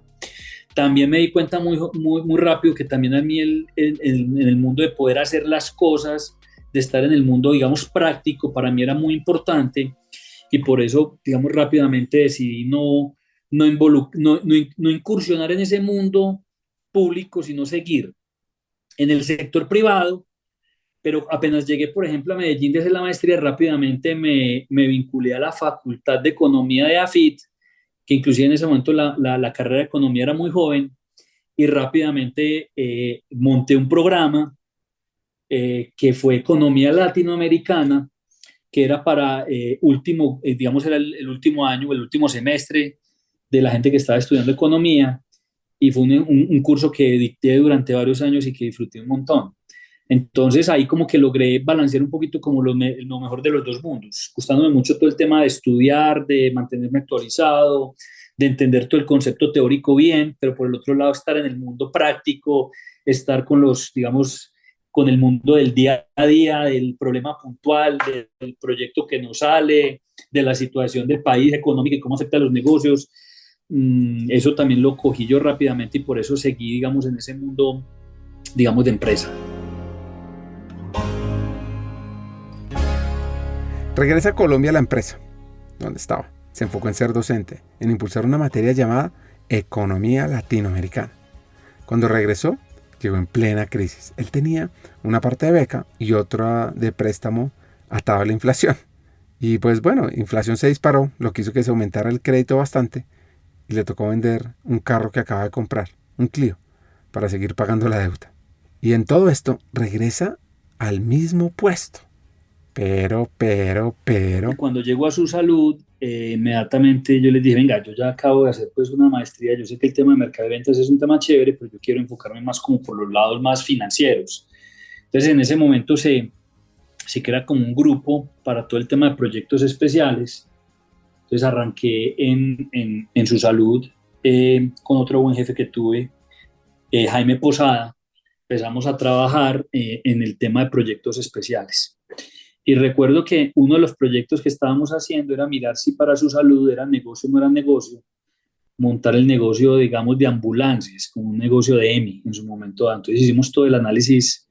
También me di cuenta muy rápido que también a mí en el mundo de poder hacer las cosas, de estar en el mundo, digamos, práctico, para mí era muy importante, y por eso, digamos, rápidamente decidí no incursionar en ese mundo público, sino seguir en el sector privado. Pero apenas llegué, por ejemplo, a Medellín de hacer la maestría, rápidamente me vinculé a la Facultad de Economía de AFIT, que inclusive en ese momento la carrera de Economía era muy joven, y rápidamente monté un programa que fue Economía Latinoamericana, que era para digamos, era el último año, el último semestre de la gente que estaba estudiando Economía, y fue un curso que dicté durante varios años y que disfruté un montón. Entonces ahí como que logré balancear un poquito como lo mejor de los dos mundos, gustándome mucho todo el tema de estudiar, de mantenerme actualizado, de entender todo el concepto teórico bien, pero por el otro lado estar en el mundo práctico, estar con digamos, con el mundo del día a día, del problema puntual, del proyecto que nos sale, de la situación del país económica y cómo afecta a los negocios. Eso también lo cogí yo rápidamente y por eso seguí, digamos, en ese mundo, digamos, de empresa. Regresa a Colombia a la empresa donde estaba. Se enfocó en ser docente, en impulsar una materia llamada Economía Latinoamericana. Cuando regresó, llegó en plena crisis. Él tenía una parte de beca y otra de préstamo atado a la inflación. Y pues bueno, inflación se disparó, lo que hizo que se aumentara el crédito bastante y le tocó vender un carro que acaba de comprar, un Clio, para seguir pagando la deuda. Y en todo esto regresa al mismo puesto. Pero. Cuando llegó a Su Salud, inmediatamente yo les dije, venga, yo ya acabo de hacer pues una maestría, yo sé que el tema de mercado de ventas es un tema chévere, pero yo quiero enfocarme más como por los lados más financieros. Entonces en ese momento se crea como un grupo para todo el tema de proyectos especiales. Entonces arranqué en Su Salud con otro buen jefe que tuve, Jaime Posada. Empezamos a trabajar en el tema de proyectos especiales. Y recuerdo que uno de los proyectos que estábamos haciendo era mirar si para Su Salud era negocio o no era negocio, montar el negocio, digamos, de ambulancias, como un negocio de EMI en su momento. Entonces hicimos todo el análisis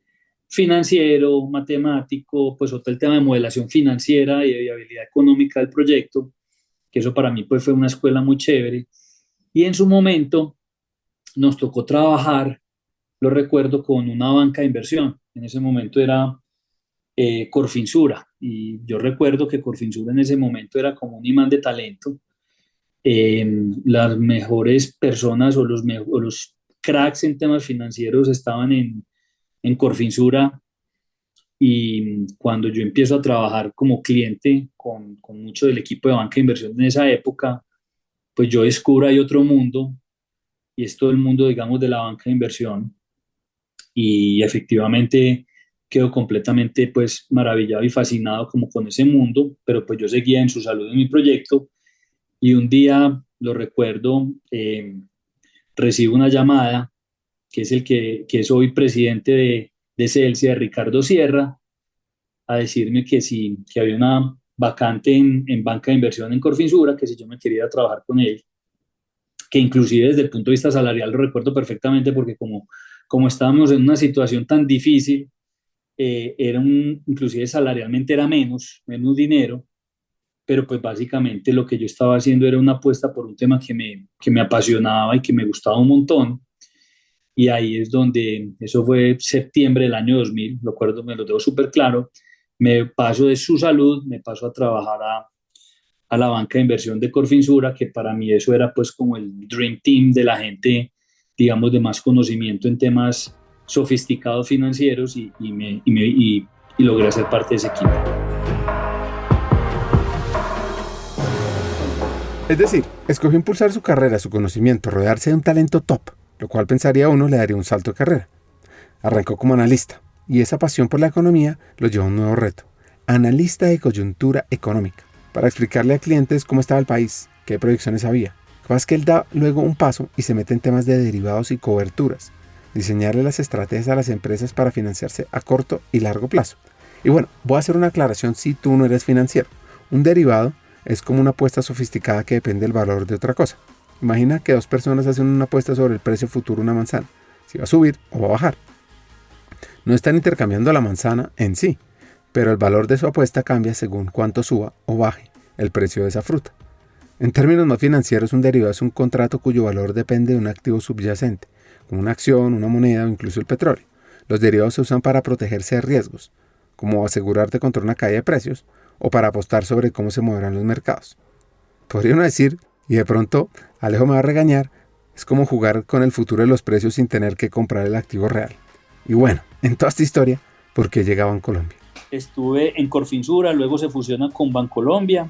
financiero, matemático, pues todo el tema de modelación financiera y de viabilidad económica del proyecto, que eso para mí pues fue una escuela muy chévere. Y en su momento nos tocó trabajar, lo recuerdo, con una banca de inversión. En ese momento era Corfinsura, y yo recuerdo que Corfinsura en ese momento era como un imán de talento. Las mejores personas o los cracks en temas financieros estaban en Corfinsura, y cuando yo empiezo a trabajar como cliente con mucho del equipo de banca de inversión en esa época, pues yo descubro ahí otro mundo, y es todo el mundo, digamos, de la banca de inversión, y efectivamente quedo completamente pues maravillado y fascinado como con ese mundo, pero pues yo seguía en Su Salud en mi proyecto, y un día, lo recuerdo, recibo una llamada, que es el que es hoy presidente de Celsia, de Ricardo Sierra, a decirme que sí, que había una vacante en banca de inversión en Corfinsura, que si yo me quería ir a trabajar con él, que inclusive desde el punto de vista salarial lo recuerdo perfectamente, porque como estábamos en una situación tan difícil, inclusive salarialmente era menos dinero, pero pues básicamente lo que yo estaba haciendo era una apuesta por un tema que me apasionaba y que me gustaba un montón. Y ahí es donde, eso fue septiembre del año 2000, lo acuerdo, me lo tengo súper claro, me paso de Su Salud, me paso a trabajar a la banca de inversión de Corfinsura, que para mí eso era pues como el dream team de la gente, digamos, de más conocimiento en temas sofisticados financieros, y logré ser parte de ese equipo. Es decir, Escogió impulsar su carrera, su conocimiento, rodearse de un talento top, lo cual pensaría uno le daría un salto de carrera. Arrancó como analista, y esa pasión por la economía lo llevó a un nuevo reto: analista de coyuntura económica, para explicarle a clientes cómo estaba el país, qué proyecciones había. Lo que pasa es que él da luego un paso y se mete en temas de derivados y coberturas, diseñarle las estrategias a las empresas para financiarse a corto y largo plazo. Y bueno, voy a hacer una aclaración si tú no eres financiero. Un derivado es como una apuesta sofisticada que depende del valor de otra cosa. Imagina que dos personas hacen una apuesta sobre el precio futuro de una manzana, si va a subir o va a bajar. No están intercambiando la manzana en sí, pero el valor de su apuesta cambia según cuánto suba o baje el precio de esa fruta. En términos más financieros, un derivado es un contrato cuyo valor depende de un activo subyacente, como una acción, una moneda o incluso el petróleo. Los derivados se usan para protegerse de riesgos, como asegurarte contra una caída de precios o para apostar sobre cómo se moverán los mercados. Podría uno decir, y de pronto Alejo me va a regañar, es como jugar con el futuro de los precios sin tener que comprar el activo real. Y bueno, en toda esta historia, ¿por qué llega Bancolombia? Estuve en Corfinsura, luego se fusiona con Bancolombia,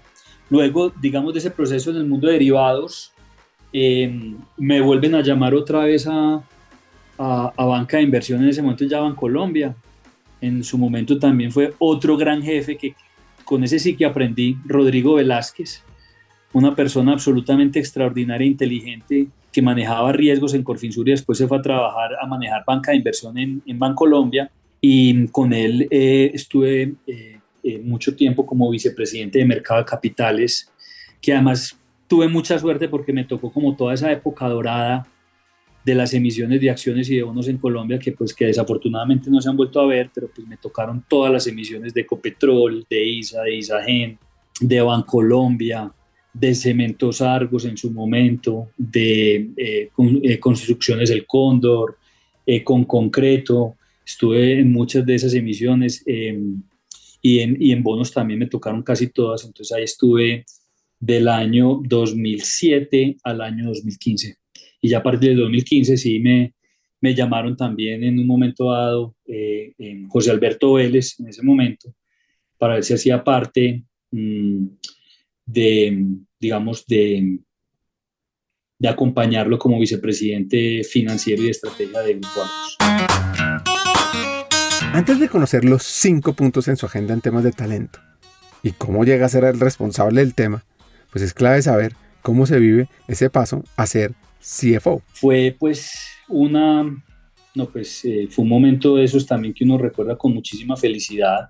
luego, digamos, de ese proceso en el mundo de derivados, me vuelven a llamar otra vez a banca de inversión, en ese momento ya Bancolombia. En su momento también fue otro gran jefe que con ese sí que aprendí, Rodrigo Velázquez, una persona absolutamente extraordinaria e inteligente que manejaba riesgos en Corfinsura y después se fue a manejar banca de inversión en Bancolombia, y con él estuve mucho tiempo como vicepresidente de mercado de capitales, que además tuve mucha suerte porque me tocó como toda esa época dorada de las emisiones de acciones y de bonos en Colombia, que desafortunadamente no se han vuelto a ver, pero pues me tocaron todas las emisiones de Ecopetrol, de ISA, de Isagen, de Bancolombia, de Cementos Argos en su momento, de Construcciones El Cóndor, con Concreto. Estuve en muchas de esas emisiones, y en bonos también me tocaron casi todas. Entonces ahí estuve del año 2007 al año 2015. Y ya a partir del 2015 sí me llamaron también en un momento dado, José Alberto Vélez en ese momento, para ver si hacía parte digamos, de acompañarlo como vicepresidente financiero y de estrategia de Grupo Argos. Antes de conocer los 5 puntos en su agenda en temas de talento y cómo llega a ser el responsable del tema, pues es clave saber cómo se vive ese paso a ser CFO. Fue pues fue un momento de esos también que uno recuerda con muchísima felicidad,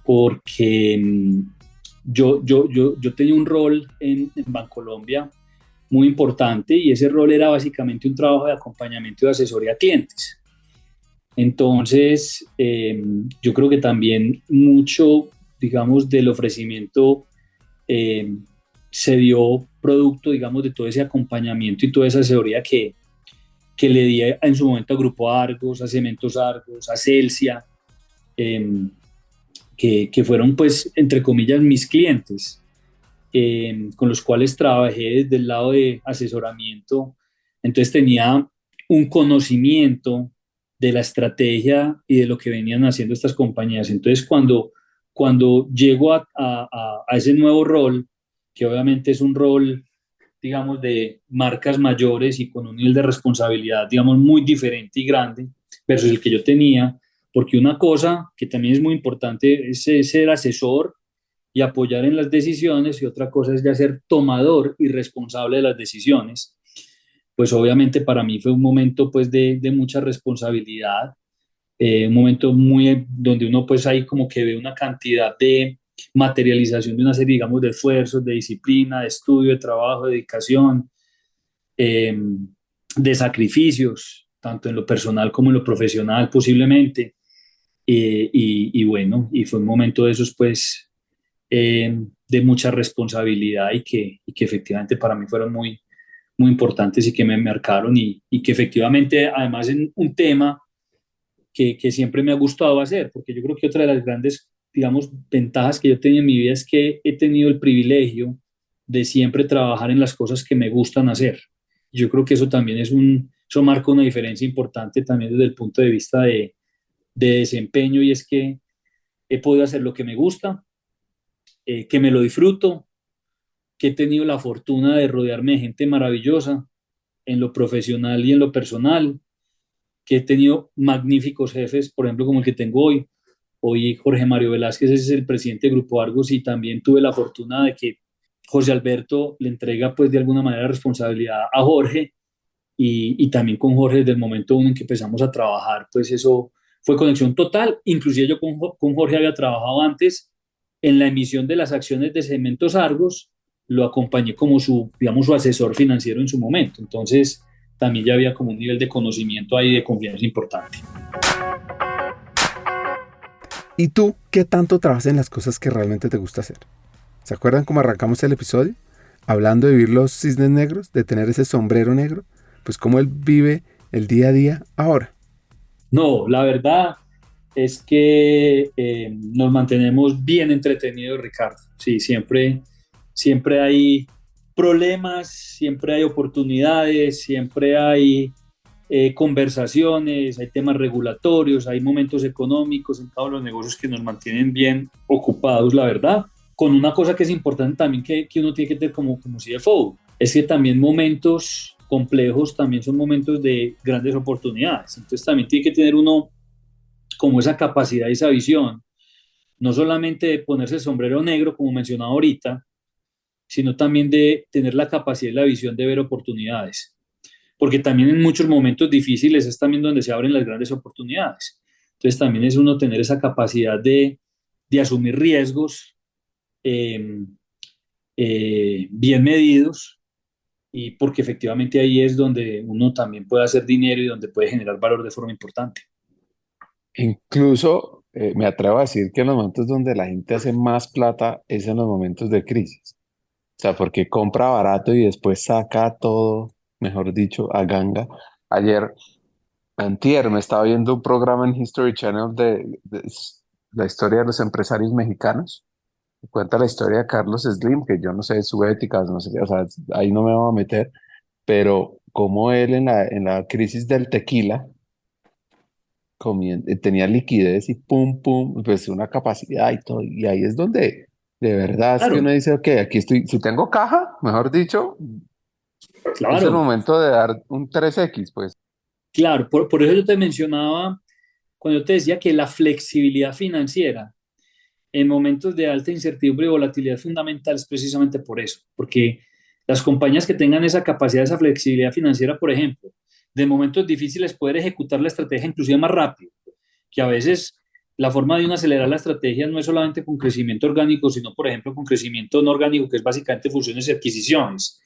porque yo tenía un rol en Bancolombia muy importante, y ese rol era básicamente un trabajo de acompañamiento y de asesoría a clientes. Entonces, yo creo que también mucho, digamos, del ofrecimiento se dio producto, digamos, de todo ese acompañamiento y toda esa asesoría que le di en su momento a Grupo Argos, a Cementos Argos, a Celsia, que fueron, pues, entre comillas, mis clientes, con los cuales trabajé desde el lado de asesoramiento. Entonces tenía un conocimiento de la estrategia y de lo que venían haciendo estas compañías. Entonces cuando llego a ese nuevo rol, que obviamente es un rol, digamos, de marcas mayores y con un nivel de responsabilidad, digamos, muy diferente y grande versus el que yo tenía, porque una cosa que también es muy importante es ser asesor y apoyar en las decisiones, y otra cosa es ya ser tomador y responsable de las decisiones. Pues obviamente para mí fue un momento pues de mucha responsabilidad, un momento muy donde uno pues ahí como que ve una cantidad de materialización de una serie, digamos, de esfuerzos, de disciplina, de estudio, de trabajo, de dedicación, de sacrificios, tanto en lo personal como en lo profesional posiblemente, y bueno, y fue un momento de esos pues de mucha responsabilidad, y que efectivamente para mí fueron muy, muy importantes y que me marcaron, y que efectivamente además en un tema que siempre me ha gustado hacer, porque yo creo que otra de las grandes, digamos, ventajas que yo tengo en mi vida es que he tenido el privilegio de siempre trabajar en las cosas que me gustan hacer. Yo creo que eso también eso marca una diferencia importante también desde el punto de vista de desempeño, y es que he podido hacer lo que me gusta, que me lo disfruto, que he tenido la fortuna de rodearme de gente maravillosa en lo profesional y en lo personal, que he tenido magníficos jefes, por ejemplo, como el que tengo hoy. Hoy Jorge Mario Velázquez es el presidente de Grupo Argos y también tuve la fortuna de que José Alberto le entrega pues de alguna manera responsabilidad a Jorge y también con Jorge desde el momento uno en que empezamos a trabajar, pues eso fue conexión total. Inclusive yo con Jorge había trabajado antes en la emisión de las acciones de Cementos Argos, lo acompañé como su, digamos, su asesor financiero en su momento. Entonces también ya había como un nivel de conocimiento ahí de confianza importante. ¿Y tú qué tanto trabajas en las cosas que realmente te gusta hacer? ¿Se acuerdan cómo arrancamos el episodio? Hablando de vivir los cisnes negros, de tener ese sombrero negro. Pues cómo él vive el día a día ahora. No, la verdad es que nos mantenemos bien entretenidos, Ricardo. Sí, siempre hay problemas, siempre hay oportunidades, siempre hay conversaciones, hay temas regulatorios, hay momentos económicos en todos los negocios que nos mantienen bien ocupados, la verdad. Con una cosa que es importante también que uno tiene que tener como CFO, es que también momentos complejos también son momentos de grandes oportunidades. Entonces también tiene que tener uno como esa capacidad y esa visión, no solamente de ponerse el sombrero negro, como mencionaba ahorita, sino también de tener la capacidad y la visión de ver oportunidades. Porque también en muchos momentos difíciles es también donde se abren las grandes oportunidades. Entonces también es uno tener esa capacidad de asumir riesgos bien medidos, y porque efectivamente ahí es donde uno también puede hacer dinero y donde puede generar valor de forma importante. Incluso me atrevo a decir que en los momentos donde la gente hace más plata es en los momentos de crisis. O sea, porque compra barato y después saca todo, mejor dicho, a ganga. Ayer, antier, me estaba viendo un programa en History Channel de la historia de los empresarios mexicanos. Cuenta la historia de Carlos Slim, que yo no sé su ética, no sé qué, o sea, ahí no me voy a meter, pero como él en la crisis del tequila tenía liquidez y pum, pum, pues una capacidad y todo, y ahí es donde de verdad es que Claro, uno dice, ok, aquí estoy, si tengo caja, mejor dicho, es el claro, momento de dar un 3X, pues. claro. Por eso yo te mencionaba, cuando yo te decía que la flexibilidad financiera en momentos de alta incertidumbre y volatilidad es fundamental, es precisamente por eso, porque las compañías que tengan esa capacidad, esa flexibilidad financiera, por ejemplo, de momentos difíciles poder ejecutar la estrategia inclusive más rápido, que a veces la forma de uno acelerar la estrategia no es solamente con crecimiento orgánico, sino, por ejemplo, con crecimiento no orgánico, que es básicamente fusiones y adquisiciones.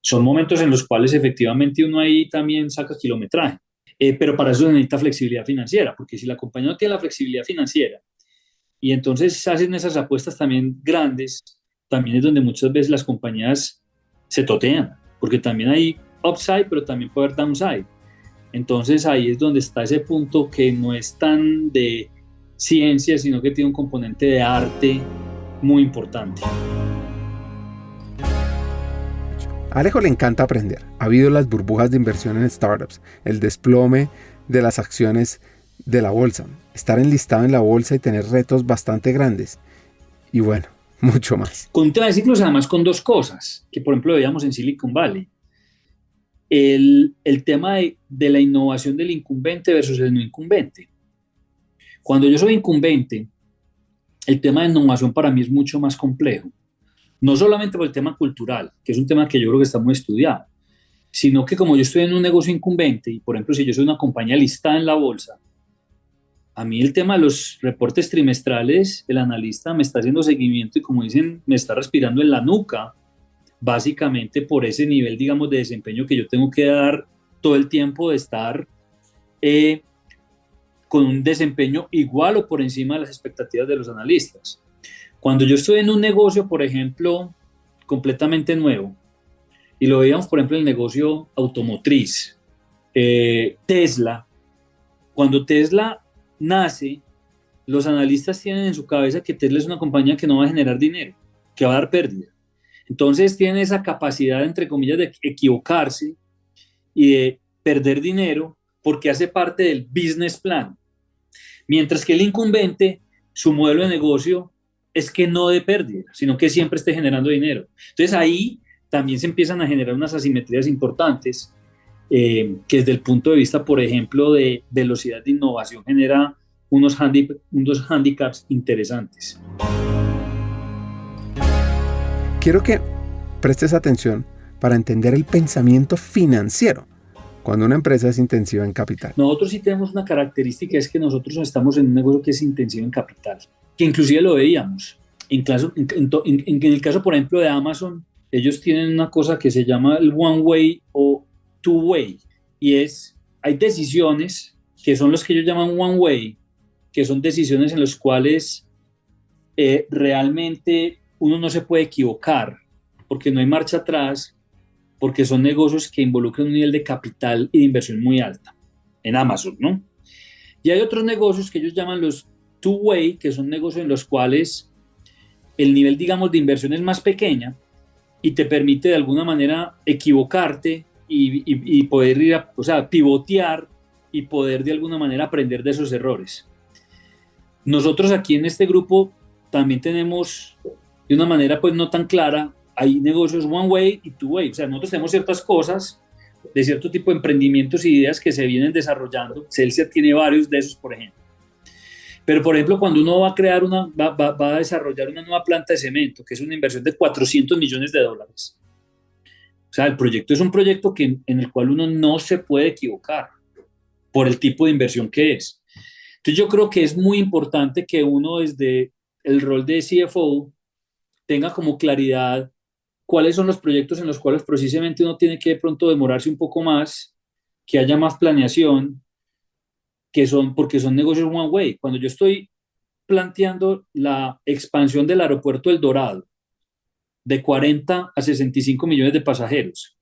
Son momentos en los cuales efectivamente uno ahí también saca kilometraje. Pero para eso se necesita flexibilidad financiera, porque si la compañía no tiene la flexibilidad financiera y entonces hacen esas apuestas también grandes, también es donde muchas veces las compañías se totean, porque también hay upside, pero también puede haber downside. Entonces ahí es donde está ese punto que no es tan de ciencia, sino que tiene un componente de arte muy importante. A Alejo le encanta aprender. Ha habido las burbujas de inversión en startups, el desplome de las acciones de la bolsa, estar enlistado en la bolsa y tener retos bastante grandes. Y bueno, mucho más. Con un tema de ciclos, además, con dos cosas que, por ejemplo, veíamos en Silicon Valley. El tema de la innovación del incumbente versus el no incumbente. Cuando yo soy incumbente, el tema de innovación para mí es mucho más complejo. No solamente por el tema cultural, que es un tema que yo creo que está muy estudiado, sino que como yo estoy en un negocio incumbente, y por ejemplo, si yo soy una compañía listada en la bolsa, a mí el tema de los reportes trimestrales, el analista me está haciendo seguimiento y, como dicen, me está respirando en la nuca, básicamente por ese nivel, digamos, de desempeño que yo tengo que dar todo el tiempo, de estar con un desempeño igual o por encima de las expectativas de los analistas. Cuando yo estoy en un negocio, por ejemplo, completamente nuevo, y lo veíamos, por ejemplo, en el negocio automotriz, Tesla, cuando Tesla nace, los analistas tienen en su cabeza que Tesla es una compañía que no va a generar dinero, que va a dar pérdida. Entonces tienen esa capacidad, entre comillas, de equivocarse y de perder dinero porque hace parte del business plan. Mientras que el incumbente, su modelo de negocio es que no de pérdida, sino que siempre esté generando dinero. Entonces ahí también se empiezan a generar unas asimetrías importantes, que desde el punto de vista, por ejemplo, de velocidad de innovación genera unos handicaps interesantes. Quiero que prestes atención para entender el pensamiento financiero cuando una empresa es intensiva en capital. Nosotros sí tenemos una característica, es que nosotros estamos en un negocio que es intensivo en capital, que inclusive lo veíamos. En el caso, por ejemplo, de Amazon, ellos tienen una cosa que se llama el one way o two way, y hay decisiones que son los que ellos llaman one way, que son decisiones en las cuales realmente uno no se puede equivocar, porque no hay marcha atrás, porque son negocios que involucran un nivel de capital y de inversión muy alta, en Amazon, ¿no? Y hay otros negocios que ellos llaman los two-way, que son negocios en los cuales el nivel, digamos, de inversión es más pequeña y te permite de alguna manera equivocarte y poder pivotear y poder de alguna manera aprender de esos errores. Nosotros aquí en este grupo también tenemos, de una manera pues no tan clara, hay negocios one way y two way. O sea, nosotros tenemos ciertas cosas de cierto tipo de emprendimientos y ideas que se vienen desarrollando. Celsia tiene varios de esos, por ejemplo. Pero, por ejemplo, cuando uno va a crear va a desarrollar una nueva planta de cemento, que es una inversión de $400 millones. O sea, el proyecto es un proyecto en el cual uno no se puede equivocar por el tipo de inversión que es. Entonces, yo creo que es muy importante que uno desde el rol de CFO tenga como claridad cuáles son los proyectos en los cuales precisamente uno tiene que de pronto demorarse un poco más, que haya más planeación, porque son negocios one way. Cuando yo estoy planteando la expansión del aeropuerto El Dorado de 40 a 65 millones de pasajeros,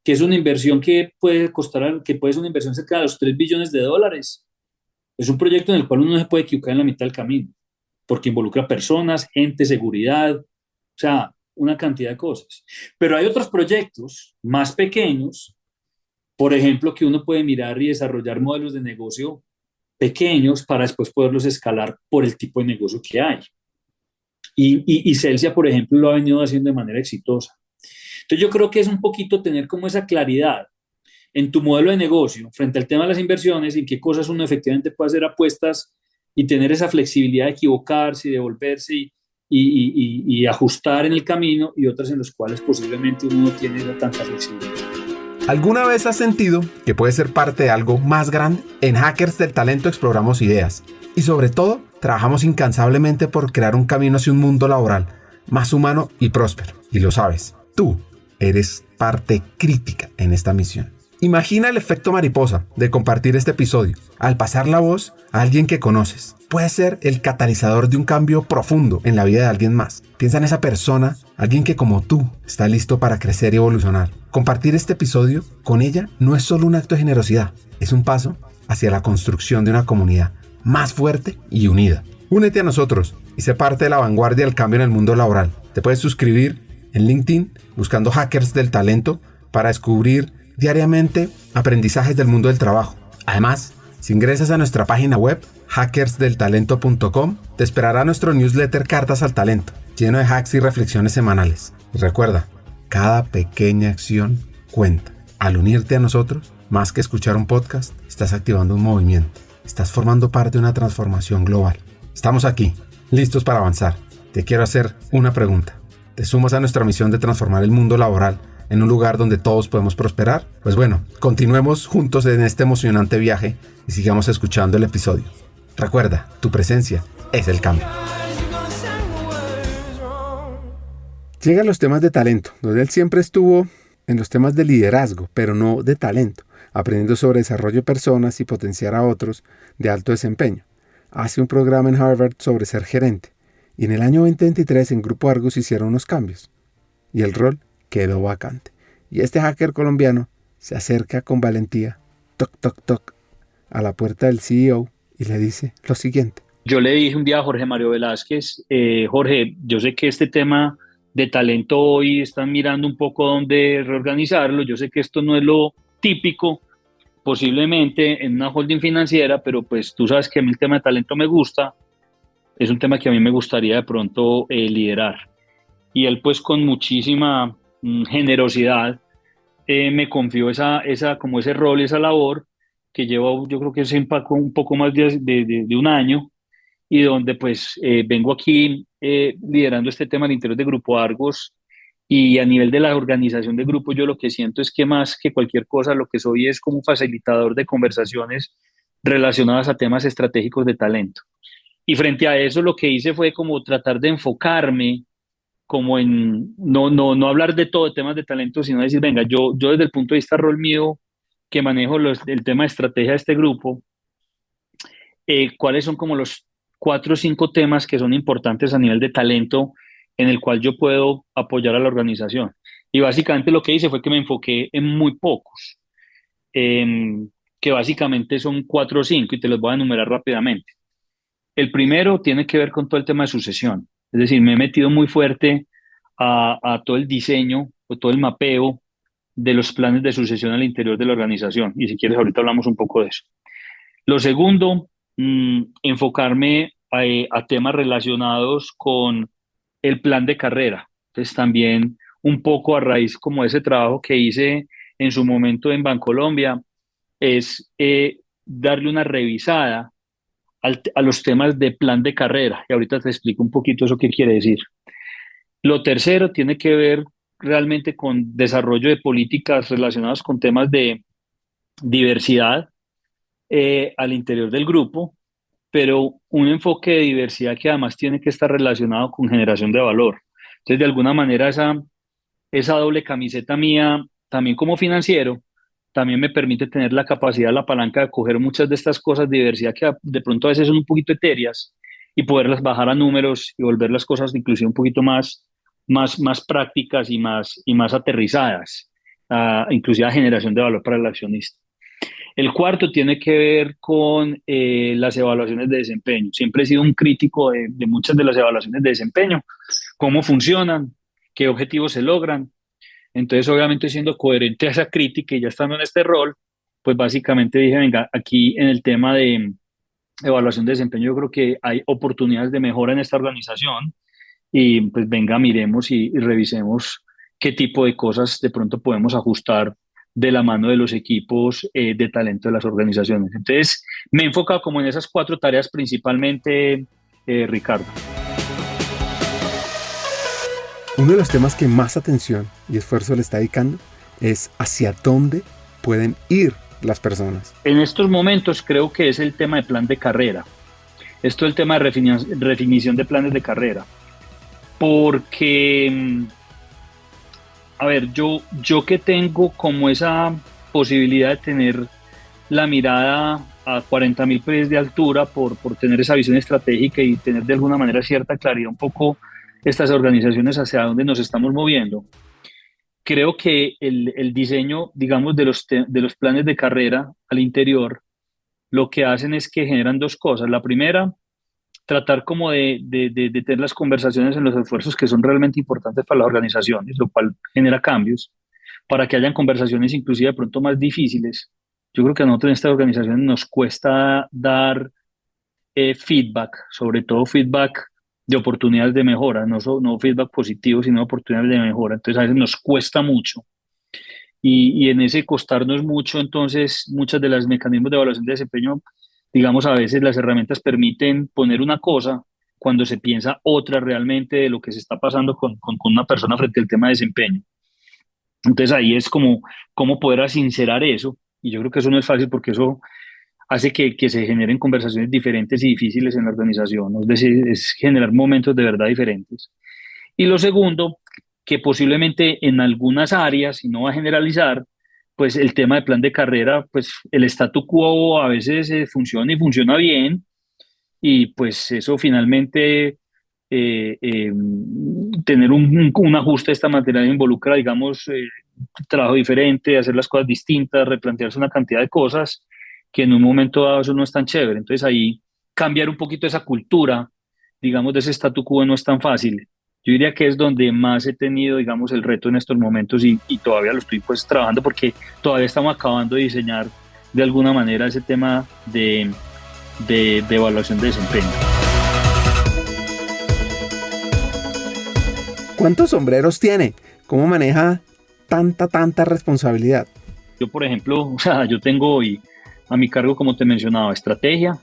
que es una inversión que puede ser una inversión cerca de los $3 billones, es un proyecto en el cual uno no se puede equivocar en la mitad del camino, porque involucra personas, gente, seguridad, o sea, una cantidad de cosas. Pero hay otros proyectos más pequeños, por ejemplo, que uno puede mirar y desarrollar modelos de negocio pequeños para después poderlos escalar por el tipo de negocio que hay. Y Celsia, por ejemplo, lo ha venido haciendo de manera exitosa. Entonces yo creo que es un poquito tener como esa claridad en tu modelo de negocio frente al tema de las inversiones, en qué cosas uno efectivamente puede hacer apuestas y tener esa flexibilidad de equivocarse y devolverse y ajustar en el camino, y otras en las cuales posiblemente uno no tiene tanta flexibilidad. ¿Alguna vez has sentido que puedes ser parte de algo más grande? En Hackers del Talento exploramos ideas y sobre todo trabajamos incansablemente por crear un camino hacia un mundo laboral más humano y próspero. Y lo sabes, tú eres parte crítica en esta misión. Imagina el efecto mariposa de compartir este episodio. Al pasar la voz a alguien que conoces, puede ser el catalizador de un cambio profundo en la vida de alguien más. Piensa en esa persona, alguien que como tú está listo para crecer y evolucionar. Compartir este episodio con ella no es solo un acto de generosidad, es un paso hacia la construcción de una comunidad más fuerte y unida. Únete a nosotros y sé parte de la vanguardia del cambio en el mundo laboral. Te puedes suscribir en LinkedIn buscando Hackers del Talento para descubrir diariamente aprendizajes del mundo del trabajo. Además, si ingresas a nuestra página web hackersdeltalento.com, te esperará nuestro newsletter Cartas al Talento, lleno de hacks y reflexiones semanales. Y recuerda, cada pequeña acción cuenta. Al unirte a nosotros, más que escuchar un podcast, estás activando un movimiento. Estás formando parte de una transformación global. Estamos aquí, listos para avanzar. Te quiero hacer una pregunta. ¿Te sumas a nuestra misión de transformar el mundo laboral en un lugar donde todos podemos prosperar? Pues bueno, continuemos juntos en este emocionante viaje y sigamos escuchando el episodio. Recuerda, tu presencia es el cambio. Llega a los temas de talento, donde él siempre estuvo en los temas de liderazgo, pero no de talento, aprendiendo sobre desarrollo de personas y potenciar a otros de alto desempeño. Hace un programa en Harvard sobre ser gerente, y en el año 2023 en Grupo Argos hicieron unos cambios, y el rol quedó vacante. Y este hacker colombiano se acerca con valentía, toc, toc, toc, a la puerta del CEO y le dice lo siguiente. Yo le dije un día a Jorge Mario Velázquez, Jorge, yo sé que este tema de talento hoy están mirando un poco dónde reorganizarlo, yo sé que esto no es lo típico, posiblemente en una holding financiera, pero pues tú sabes que a mí el tema de talento me gusta, es un tema que a mí me gustaría de pronto liderar. Y él pues con muchísima generosidad me confió como ese rol, esa labor que llevo, yo creo que se empacó un poco más de un año, y donde pues vengo aquí liderando este tema al interior de Grupo Argos. Y a nivel de la organización de grupo, yo lo que siento es que más que cualquier cosa, lo que soy es como un facilitador de conversaciones relacionadas a temas estratégicos de talento. Y frente a eso, lo que hice fue como tratar de enfocarme como en no hablar de todo, de temas de talento, sino decir, venga, yo desde el punto de vista rol mío, que manejo el tema de estrategia de este grupo, cuáles son como los 4 o 5 temas que son importantes a nivel de talento en el cual yo puedo apoyar a la organización. Y básicamente lo que hice fue que me enfoqué en muy pocos, que básicamente son 4 o 5, y te los voy a enumerar rápidamente. El primero tiene que ver con todo el tema de sucesión. Es decir, me he metido muy fuerte a todo el diseño o todo el mapeo de los planes de sucesión al interior de la organización. Y si quieres, ahorita hablamos un poco de eso. Lo segundo, enfocarme a temas relacionados con el plan de carrera. Entonces también un poco a raíz como de ese trabajo que hice en su momento en Bancolombia, es darle una revisada a los temas de plan de carrera. Y ahorita te explico un poquito eso qué quiere decir. Lo tercero tiene que ver realmente con desarrollo de políticas relacionadas con temas de diversidad al interior del grupo, pero un enfoque de diversidad que además tiene que estar relacionado con generación de valor. Entonces, de alguna manera, esa doble camiseta mía, también como financiero, también me permite tener la capacidad, la palanca de coger muchas de estas cosas de diversidad que de pronto a veces son un poquito etéreas, y poderlas bajar a números y volver las cosas inclusive un poquito más prácticas y más aterrizadas, inclusive a generación de valor para el accionista. El cuarto tiene que ver con las evaluaciones de desempeño. Siempre he sido un crítico de muchas de las evaluaciones de desempeño, cómo funcionan, qué objetivos se logran. Entonces, obviamente, siendo coherente a esa crítica y ya estando en este rol, pues básicamente dije, venga, aquí en el tema de evaluación de desempeño, yo creo que hay oportunidades de mejora en esta organización, y pues venga, miremos y revisemos qué tipo de cosas de pronto podemos ajustar de la mano de los equipos de talento de las organizaciones. Entonces, me he enfocado como en esas 4 tareas principalmente, Ricardo. Uno de los temas que más atención y esfuerzo le está dedicando es hacia dónde pueden ir las personas. En estos momentos creo que es el tema de plan de carrera. Esto es el tema de definición de planes de carrera. Porque, a ver, yo que tengo como esa posibilidad de tener la mirada a 40.000 pies de altura por tener esa visión estratégica y tener de alguna manera cierta claridad un poco estas organizaciones hacia dónde nos estamos moviendo, creo que el diseño, digamos, de los planes de carrera al interior, lo que hacen es que generan 2 cosas. La primera, tratar como de tener las conversaciones en los esfuerzos que son realmente importantes para las organizaciones, lo cual genera cambios, para que hayan conversaciones inclusive de pronto más difíciles. Yo creo que a nosotros en estas organizaciones nos cuesta dar feedback, sobre todo feedback de oportunidades de mejora, no feedback positivo, sino oportunidades de mejora. Entonces a veces nos cuesta mucho. Y en ese costarnos mucho, entonces muchas de los mecanismos de evaluación de desempeño, digamos, a veces las herramientas permiten poner una cosa cuando se piensa otra realmente de lo que se está pasando con una persona frente al tema de desempeño. Entonces ahí es como cómo poder sincerar eso, y yo creo que eso no es fácil porque eso hace que se generen conversaciones diferentes y difíciles en la organización, es decir, es generar momentos de verdad diferentes. Y lo segundo, que posiblemente en algunas áreas, y no va a generalizar, pues el tema de plan de carrera, pues el statu quo a veces funciona y funciona bien, y pues eso finalmente tener un ajuste de esta materia involucra, digamos, trabajo diferente, hacer las cosas distintas, replantearse una cantidad de cosas que en un momento dado eso no es tan chévere. Entonces ahí cambiar un poquito esa cultura, digamos, de ese statu quo no es tan fácil. Yo diría que es donde más he tenido, digamos, el reto en estos momentos, y todavía lo estoy pues trabajando porque todavía estamos acabando de diseñar de alguna manera ese tema de evaluación de desempeño. ¿Cuántos sombreros tiene? ¿Cómo maneja tanta responsabilidad? Yo, por ejemplo, o sea, yo tengo hoy a mi cargo, como te mencionaba, estrategia,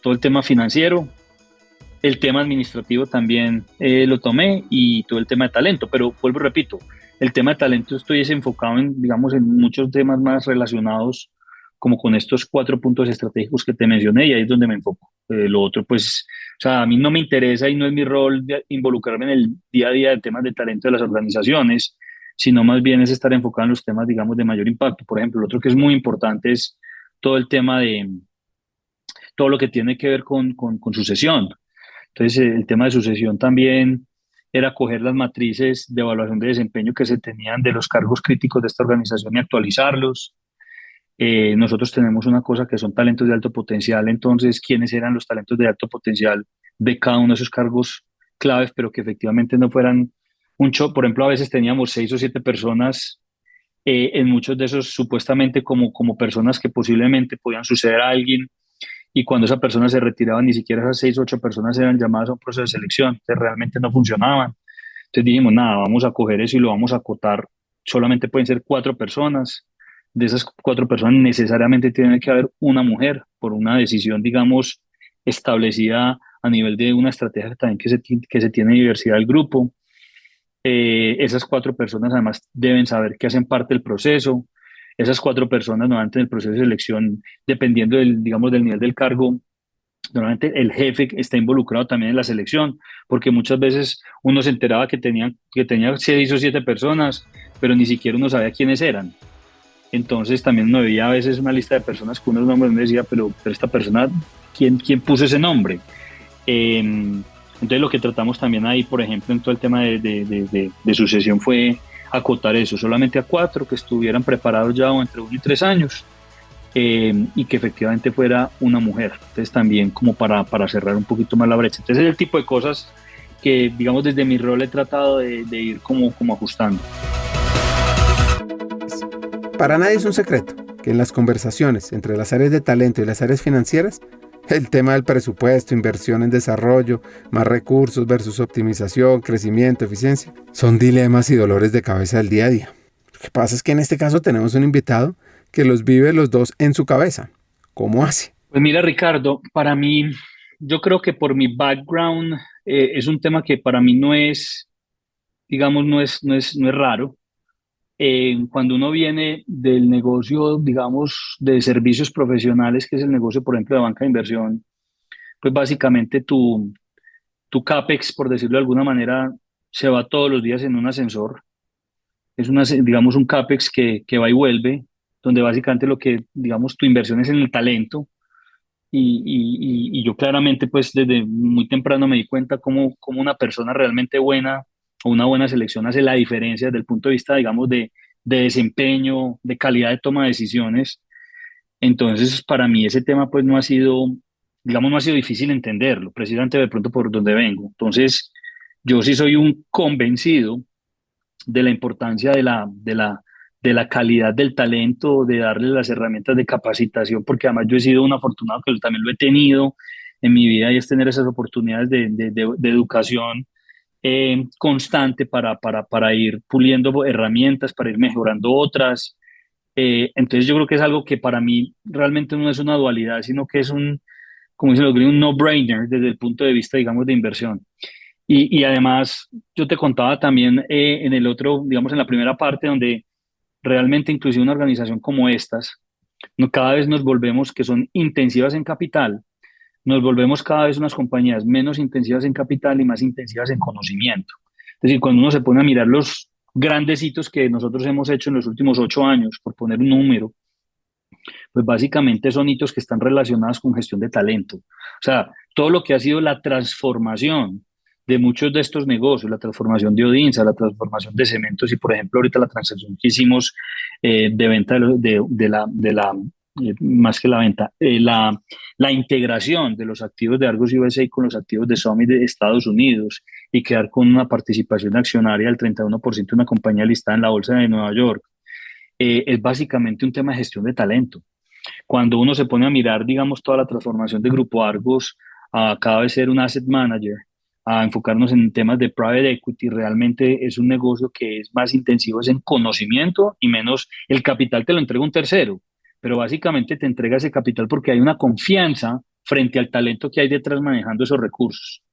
todo el tema financiero, el tema administrativo también lo tomé y todo el tema de talento, pero vuelvo y repito, el tema de talento estoy enfocado en, digamos, en muchos temas más relacionados como con estos 4 puntos estratégicos que te mencioné y ahí es donde me enfoco. Lo otro, pues, o sea, a mí no me interesa y no es mi rol de involucrarme en el día a día de temas de talento de las organizaciones, sino más bien es estar enfocado en los temas, digamos, de mayor impacto. Por ejemplo, lo otro que es muy importante es todo el tema de todo lo que tiene que ver con sucesión. Entonces, el tema de sucesión también era coger las matrices de evaluación de desempeño que se tenían de los cargos críticos de esta organización y actualizarlos. Nosotros tenemos una cosa que son talentos de alto potencial, entonces, ¿quiénes eran los talentos de alto potencial de cada uno de esos cargos claves, pero que efectivamente no fueran un show? Por ejemplo, a veces teníamos 6 o 7 personas en muchos de esos supuestamente como personas que posiblemente podían suceder a alguien y cuando esa persona se retiraba ni siquiera esas 6 o 8 personas eran llamadas a un proceso de selección, entonces realmente no funcionaban. Entonces dijimos, nada, vamos a coger eso y lo vamos a acotar, solamente pueden ser 4 personas, de esas 4 personas necesariamente tiene que haber una mujer por una decisión, digamos, establecida a nivel de una estrategia también que se tiene diversidad del grupo. Esas 4 personas además deben saber que hacen parte del proceso. Esas 4 personas normalmente en el proceso de selección, dependiendo del, digamos, del nivel del cargo, normalmente el jefe está involucrado también en la selección, porque muchas veces uno se enteraba que tenía 6 o 7 personas, pero ni siquiera uno sabía quiénes eran. Entonces también uno veía a veces una lista de personas con unos nombres y uno decía, pero esta persona, ¿quién puso ese nombre? Entonces lo que tratamos también ahí, por ejemplo, en todo el tema de sucesión fue acotar eso, solamente a 4 que estuvieran preparados ya entre 1 y 3 años y que efectivamente fuera una mujer. Entonces también como para cerrar un poquito más la brecha. Entonces es el tipo de cosas que, digamos, desde mi rol he tratado de ir como ajustando. Para nadie es un secreto que en las conversaciones entre las áreas de talento y las áreas financieras, el tema del presupuesto, inversión en desarrollo, más recursos versus optimización, crecimiento, eficiencia, son dilemas y dolores de cabeza del día a día. Lo que pasa es que en este caso tenemos un invitado que los vive los dos en su cabeza. ¿Cómo hace? Pues mira, Ricardo, para mí, yo creo que por mi background es un tema que para mí no es, digamos, no es raro. Cuando uno viene del negocio, digamos, de servicios profesionales, que es el negocio, por ejemplo, de banca de inversión, pues básicamente tu CAPEX, por decirlo de alguna manera, se va todos los días en un ascensor. Es digamos, un CAPEX que va y vuelve, donde básicamente lo que, digamos, tu inversión es en el talento. Y yo claramente, pues desde muy temprano me di cuenta cómo una persona realmente buena o una buena selección hace la diferencia desde el punto de vista, digamos, de desempeño, de calidad de toma de decisiones. Entonces, para mí ese tema, pues no ha sido, digamos, no ha sido difícil entenderlo, precisamente de pronto por donde vengo. Entonces, yo sí soy un convencido de la importancia de la calidad del talento, de darle las herramientas de capacitación, porque además yo he sido un afortunado que también lo he tenido en mi vida y es tener esas oportunidades de educación constante para ir puliendo herramientas, para ir mejorando otras. Entonces yo creo que es algo que para mí realmente no es una dualidad, sino que es como dicen los gringos, un no-brainer desde el punto de vista, digamos, de inversión. Y además, yo te contaba también en el otro, digamos, en la primera parte, donde realmente inclusive una organización como estas, cada vez nos volvemos, que son intensivas en capital, nos volvemos cada vez unas compañías menos intensivas en capital y más intensivas en conocimiento. Es decir, cuando uno se pone a mirar los grandes hitos que nosotros hemos hecho en los últimos 8 años, por poner un número, pues básicamente son hitos que están relacionados con gestión de talento. O sea, todo lo que ha sido la transformación de muchos de estos negocios, la transformación de Odinsa, la transformación de Cementos y, por ejemplo, ahorita la transacción que hicimos de venta más que la venta, la integración de los activos de Argos USA con los activos de Summit de Estados Unidos y quedar con una participación accionaria del 31% de una compañía listada en la Bolsa de Nueva York, es básicamente un tema de gestión de talento. Cuando uno se pone a mirar, digamos, toda la transformación de Grupo Argos a cada vez ser un asset manager, a enfocarnos en temas de private equity. Realmente es un negocio que es más intensivo, es en conocimiento y menos el capital te lo entrega un tercero, pero básicamente te entrega ese capital porque hay una confianza frente al talento que hay detrás manejando esos recursos.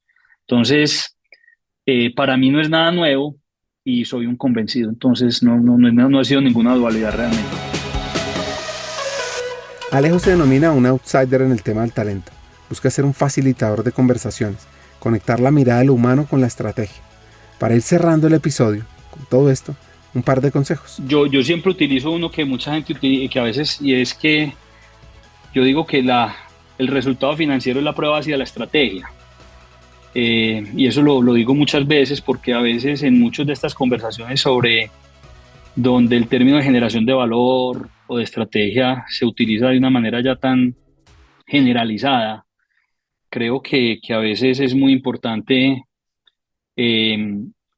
Entonces, para mí no es nada nuevo y soy un convencido, entonces no ha sido ninguna dualidad realmente. Alejo se denomina un outsider en el tema del talento. Busca ser un facilitador de conversaciones, conectar la mirada de lo humano con la estrategia. Para ir cerrando el episodio, con todo esto, un par de consejos. Yo siempre utilizo uno que mucha gente utiliza, que a veces, y es que yo digo que el resultado financiero es la prueba hacia la estrategia. Y eso lo digo muchas veces porque a veces en muchas de estas conversaciones sobre donde el término de generación de valor o de estrategia se utiliza de una manera ya tan generalizada, creo que a veces es muy importante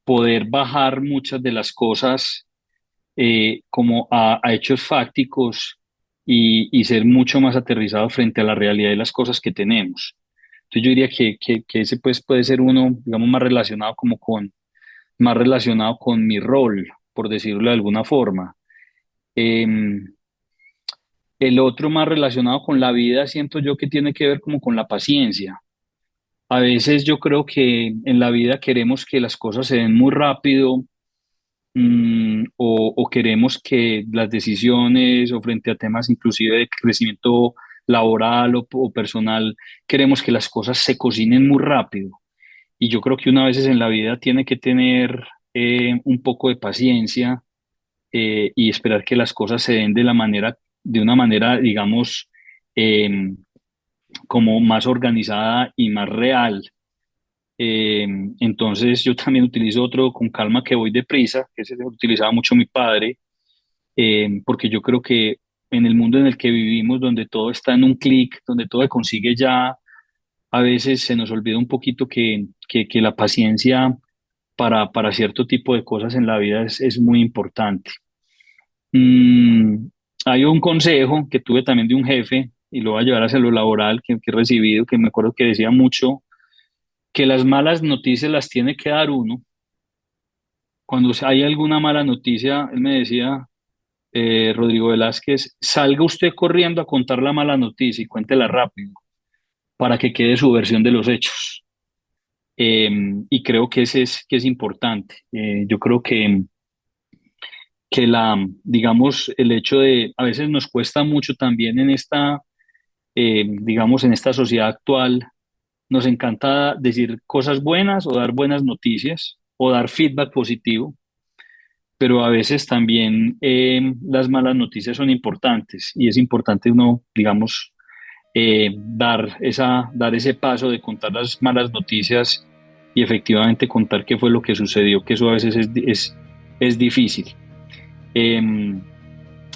poder bajar muchas de las cosas como a hechos fácticos y ser mucho más aterrizado frente a la realidad de las cosas que tenemos. Entonces yo diría que ese pues puede ser uno, digamos, más relacionado con mi rol, por decirlo de alguna forma. El otro más relacionado con la vida, siento yo que tiene que ver como con la paciencia. A veces yo creo que en la vida queremos que las cosas se den muy rápido, o queremos que las decisiones o frente a temas inclusive de crecimiento laboral o personal, queremos que las cosas se cocinen muy rápido. Y yo creo que una vez en la vida tiene que tener un poco de paciencia y esperar que las cosas se den de una manera, digamos, como más organizada y más real. Entonces yo también utilizo otro con calma que voy deprisa, que ese utilizaba mucho mi padre, porque yo creo que en el mundo en el que vivimos, donde todo está en un clic, donde todo se consigue ya, a veces se nos olvida un poquito que la paciencia para cierto tipo de cosas en la vida es muy importante. Hay un consejo que tuve también de un jefe, y lo voy a llevar hacia lo laboral, que he recibido, que me acuerdo que decía mucho, que las malas noticias las tiene que dar uno. Cuando hay alguna mala noticia, él me decía, Rodrigo Velázquez, salga usted corriendo a contar la mala noticia y cuéntela rápido para que quede su versión de los hechos. Y creo que ese es importante. Yo creo que digamos, el hecho de, a veces nos cuesta mucho también digamos, en esta sociedad actual, nos encanta decir cosas buenas o dar buenas noticias o dar feedback positivo, pero a veces también las malas noticias son importantes y es importante uno, digamos, dar ese paso de contar las malas noticias y efectivamente contar qué fue lo que sucedió, que eso a veces es difícil.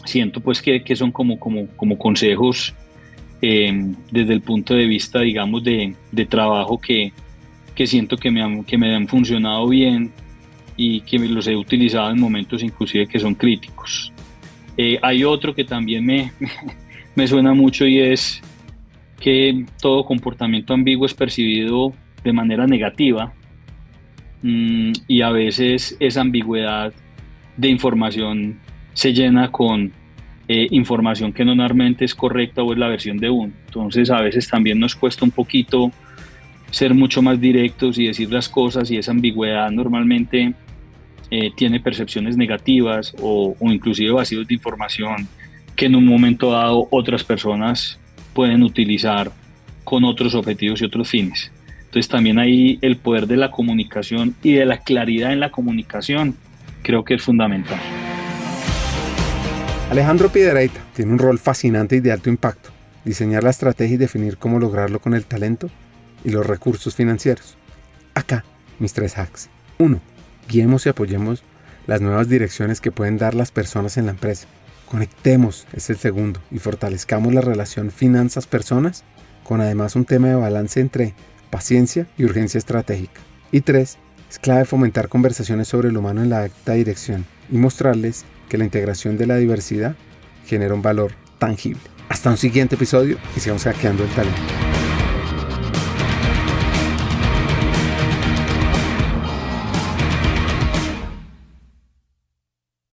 Siento pues que son como consejos desde el punto de vista, digamos, de trabajo que siento que me han funcionado bien y que los he utilizado en momentos inclusive que son críticos. Hay otro que también me suena mucho y es que todo comportamiento ambiguo es percibido de manera negativa, y a veces esa ambigüedad de información se llena con información que no normalmente es correcta o es la versión de uno. Entonces a veces también nos cuesta un poquito ser mucho más directos y decir las cosas, y esa ambigüedad normalmente tiene percepciones negativas o inclusive vacíos de información que en un momento dado otras personas pueden utilizar con otros objetivos y otros fines. Entonces también ahí el poder de la comunicación y de la claridad en la comunicación creo que es fundamental. Alejandro Piedrahita tiene un rol fascinante y de alto impacto: diseñar la estrategia y definir cómo lograrlo con el talento y los recursos financieros. Acá, mis 3 hacks. 1. Guiemos y apoyemos las nuevas direcciones que pueden dar las personas en la empresa. Conectemos, es el segundo, y fortalezcamos la relación finanzas-personas, con además un tema de balance entre paciencia y urgencia estratégica. Y 3. Es clave fomentar conversaciones sobre el humano en la alta dirección y mostrarles que la integración de la diversidad genera un valor tangible. Hasta un siguiente episodio y sigamos hackeando el talento.